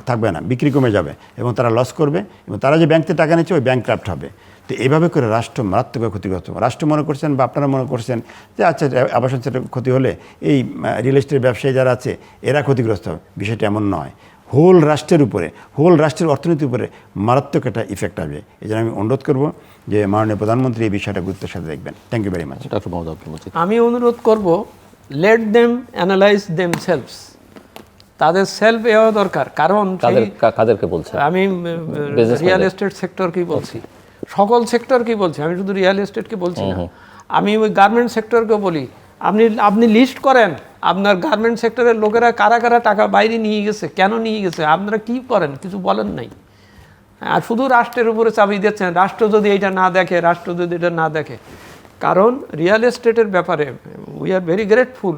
থাকবে না, বিক্রি কমে যাবে এবং তারা লস করবে, এবং তারা যে ব্যাংক থেকে টাকা নিচ্ছে ওই ব্যাংক ক্রাফট হবে। তো এইভাবে করে রাষ্ট্র মারাত্মকভাবে ক্ষতিগ্রস্ত। রাষ্ট্র মনে করছেন বা আপনারা মনে করছেন যে আচ্ছা, আবাসন সেক্টর ক্ষতি হলে এই রিয়েল এস্টেট ব্যবসায়ী যারা আছে এরা ক্ষতিগ্রস্ত হবে, বিষয়টা এমন নয়। হোল রাষ্ট্রের উপরে, হোল রাষ্ট্রের অর্থনীতির উপরে মারাত্মক একটা ইফেক্ট আসবে। এই জন্য আমি অনুরোধ করব যে মাননীয় প্রধানমন্ত্রী এই বিষয়টা গুরুত্বের সাথে দেখবেন। Thank you very much. Doctor Mohammad Abdul Majid, আমি অনুরোধ করব, let them analyse them selves. তাদের সেলফ এওয়া দরকার, কারণ কাদেরকে বলছেন? আমি রিয়েল এস্টেট সেক্টরকেই বলছি, সকল সেক্টরকেই বলছি, আমি শুধু রিয়েল এস্টেটকে বলছি না। আমি ওই গার্মেন্ট সেক্টরকেও বলি, আপনি লিস্ট করেন আপনার গার্মেন্ট সেক্টরের লোকেরা কারা কারা টাকা বাইরে নিয়ে গেছে, কেন নিয়ে গেছে, আপনারা কি করেন, কিছু বলেন নাই। আর শুধু রাষ্ট্রের উপরে চাপিয়ে দিচ্ছেন, রাষ্ট্র যদি এটা না দেখে, রাষ্ট্র যদি এটা না দেখে। কারণ রিয়েল এস্টেটের ব্যাপারে উই আর ভেরি গ্রেটফুল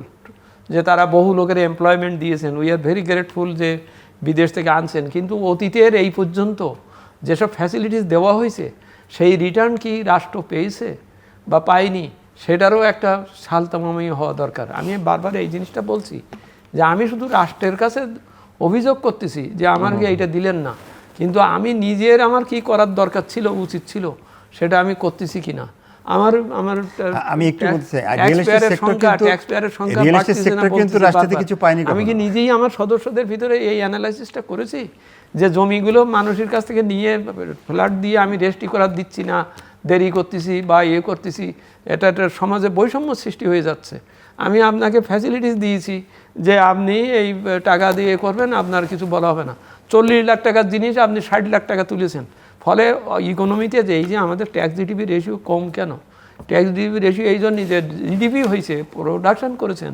যে তারা বহু লোকের এমপ্লয়মেন্ট দিয়েছেন, উই আর ভেরি গ্রেটফুল যে বিদেশ থেকে আনছেন, কিন্তু অতীতের এই পর্যন্ত যেসব ফ্যাসিলিটিস দেওয়া হয়েছে সেই রিটার্ন কি রাষ্ট্র পেয়েছে বা পায়নি, সেটারও একটা সালতামামি হওয়া দরকার। আমি বারবার এই জিনিসটা বলছি যে আমি শুধু রাষ্ট্রের কাছে অভিযোগ করতেছি যে আমাকে এইটা দিলেন না, কিন্তু আমি নিজের আমার কি করার দরকার ছিল, উচিত ছিল, সেটা আমি করতেছি কিনা। আমি একটু আমি কি নিজেই আমার সদস্যদের ভিতরে এই অ্যানালাইসিসটা করেছি যে জমিগুলো মানুষের কাছ থেকে নিয়ে ফ্ল্যাট দিয়ে আমি রেজিস্ট্রি করার দিচ্ছি না, দেরি করতেছি বা করতেছি, এটা সমাজে বৈষম্য সৃষ্টি হয়ে যাচ্ছে। আমি আপনাকে ফ্যাসিলিটিস দিয়েছি যে আপনি এই টাকা দিয়ে করবেন, আপনার কিছু বলা হবে না। 40 লাখ টাকার জিনিস আপনি 60 লাখ টাকা তুলেছেন, ফলে ইকোনমিতে যে এই যে আমাদের ট্যাক্স জিডিপি রেশিও কম কেন? ট্যাক্স জিডিপি রেশিও এই জন্যই যে জিডিপি হয়েছে, প্রোডাকশন করেছেন,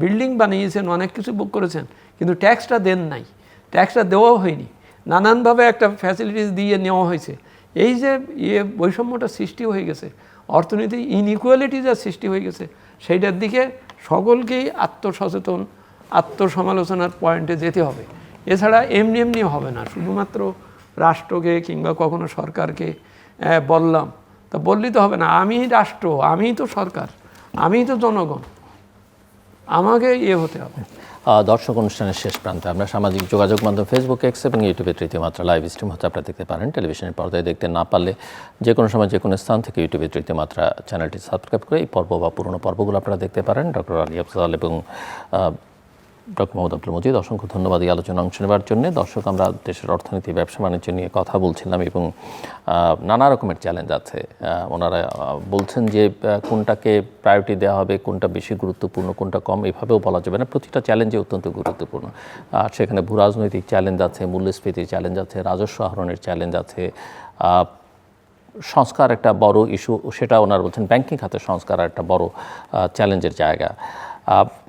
বিল্ডিং বানিয়েছেন, অনেক কিছু বুক করেছেন, কিন্তু ট্যাক্সটা দেন নাই, ট্যাক্সটা দেওয়াও হয়নি, নানানভাবে একটা ফ্যাসিলিটিস দিয়ে নেওয়া হয়েছে। এই যে বৈষম্যটা সৃষ্টি হয়ে গেছে, অর্থনীতি ইনইকুয়ালিটি যা সৃষ্টি হয়ে গেছে, সেইটার দিকে সকলকেই আত্মসচেতন, আত্মসমালোচনার পয়েন্টে যেতে হবে। এছাড়া এমনি হবে না, শুধুমাত্র রাষ্ট্রকে কিংবা কখনো সরকারকে বললাম তা বললেই তো হবে না। আমি রাষ্ট্র, আমিই তো সরকার, আমিই তো জনগণ, আমাকে হতে হবে। দর্শক, অনুষ্ঠানের শেষ প্রান্তে আমরা সামাজিক যোগাযোগ মাধ্যম ফেসবুক, এক্স এবং ইউটিউবে তৃতীয় মাত্রা লাইভ স্ট্রিম হতে আপনারা দেখতে পারেন। টেলিভিশনের পর্দায় দেখতে না পারলে যে কোনো সময় যে কোনো স্থান থেকে ইউটিউবে তৃতীয় মাত্রা চ্যানেলটি সাবস্ক্রাইব করে এই পর্ব বা পুরনো পর্বগুলো আপনারা দেখতে পারেন। ডক্টর আলী আফজাল এবং ডক্টর মোহাম্মদ আব্দুল মজিদ, অসংখ্য ধন্যবাদ এই আলোচনা অংশ নেওয়ার জন্য। দর্শক, আমরা দেশের অর্থনীতি, ব্যবসা বাণিজ্য নিয়ে কথা বলছিলাম এবং নানা রকমের চ্যালেঞ্জ আছে। ওনারা বলছেন যে কোনটাকে প্রায়োরিটি দেওয়া হবে, কোনটা বেশি গুরুত্বপূর্ণ, কোনটা কম, এভাবেও বলা যাবে না। প্রতিটা চ্যালেঞ্জে অত্যন্ত গুরুত্বপূর্ণ। আর সেখানে ভূরাজনৈতিক চ্যালেঞ্জ আছে, মূল্যস্ফীতির চ্যালেঞ্জ আছে, রাজস্ব আহরণের চ্যালেঞ্জ আছে, সংস্কার একটা বড় ইস্যু, সেটা ওনারা বলছেন ব্যাংকিং খাতের সংস্কার একটা বড় চ্যালেঞ্জের জায়গা।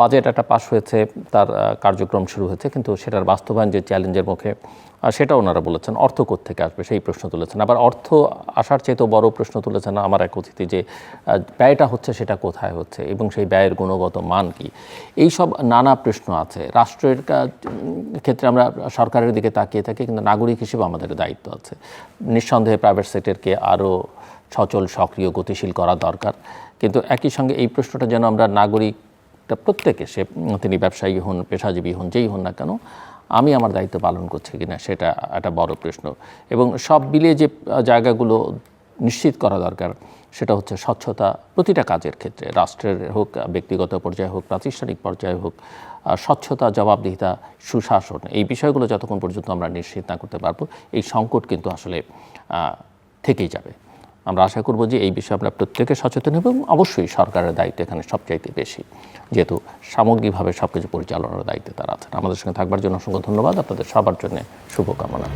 বাজেট একটা পাস হয়েছে, তার কার্যক্রম শুরু হয়েছে, কিন্তু সেটার বাস্তবায়ন যে চ্যালেঞ্জের মুখে, সেটা ওনারা বলেছেন। অর্থ কোত্থেকে আসবে সেই প্রশ্ন তুলেছেন। আবার অর্থ আসার চেয়েতেও বড় প্রশ্ন তুলেছেন আমার এক অতিথি, যে ব্যয়টা হচ্ছে সেটা কোথায় হচ্ছে এবং সেই ব্যয়ের গুণগত মান কি। এই সব নানা প্রশ্ন আছে। রাষ্ট্রের ক্ষেত্রে আমরা সরকারের দিকে তাকিয়ে থাকি, কিন্তু নাগরিক হিসেবে আমাদের দায়িত্ব আছে। নিঃসন্দেহে প্রাইভেট সেক্টরকে আরও সচল, সক্রিয়, গতিশীল করা দরকার, কিন্তু একই সঙ্গে এই প্রশ্নটা যেন আমরা নাগরিক নাগরিকটা প্রত্যেকে তিনি ব্যবসায়ী হন, পেশাজীবী হন, যেই হন না কেন, আমি আমার দায়িত্ব পালন করছি কিনা সেটা একটা বড় প্রশ্ন। এবং সব মিলিয়ে যে জায়গাগুলো নিশ্চিত করা দরকার সেটা হচ্ছে স্বচ্ছতা প্রতিটা কাজের ক্ষেত্রে, রাষ্ট্রের হোক, ব্যক্তিগত পর্যায়ে হোক, প্রাতিষ্ঠানিক পর্যায়ে হোক, স্বচ্ছতা, জবাবদিহিতা, সুশাসন, এই বিষয়গুলো যতক্ষণ পর্যন্ত আমরা নিশ্চিত না করতে পারবো এই সংকট কিন্তু আসলে থেকেই যাবে। আমরা আশা করব যে এই বিষয়ে আমরা প্রত্যেকে সচেতন এবং অবশ্যই সরকারের দায়িত্ব এখানে সবচাইতে বেশি, যেহেতু সামগ্রিকভাবে সব কিছু পরিচালনার দায়িত্বে তারা আছেন। আমাদের সঙ্গে থাকবার জন্য অসংখ্য ধন্যবাদ। আপনাদের সবার জন্য শুভকামনা।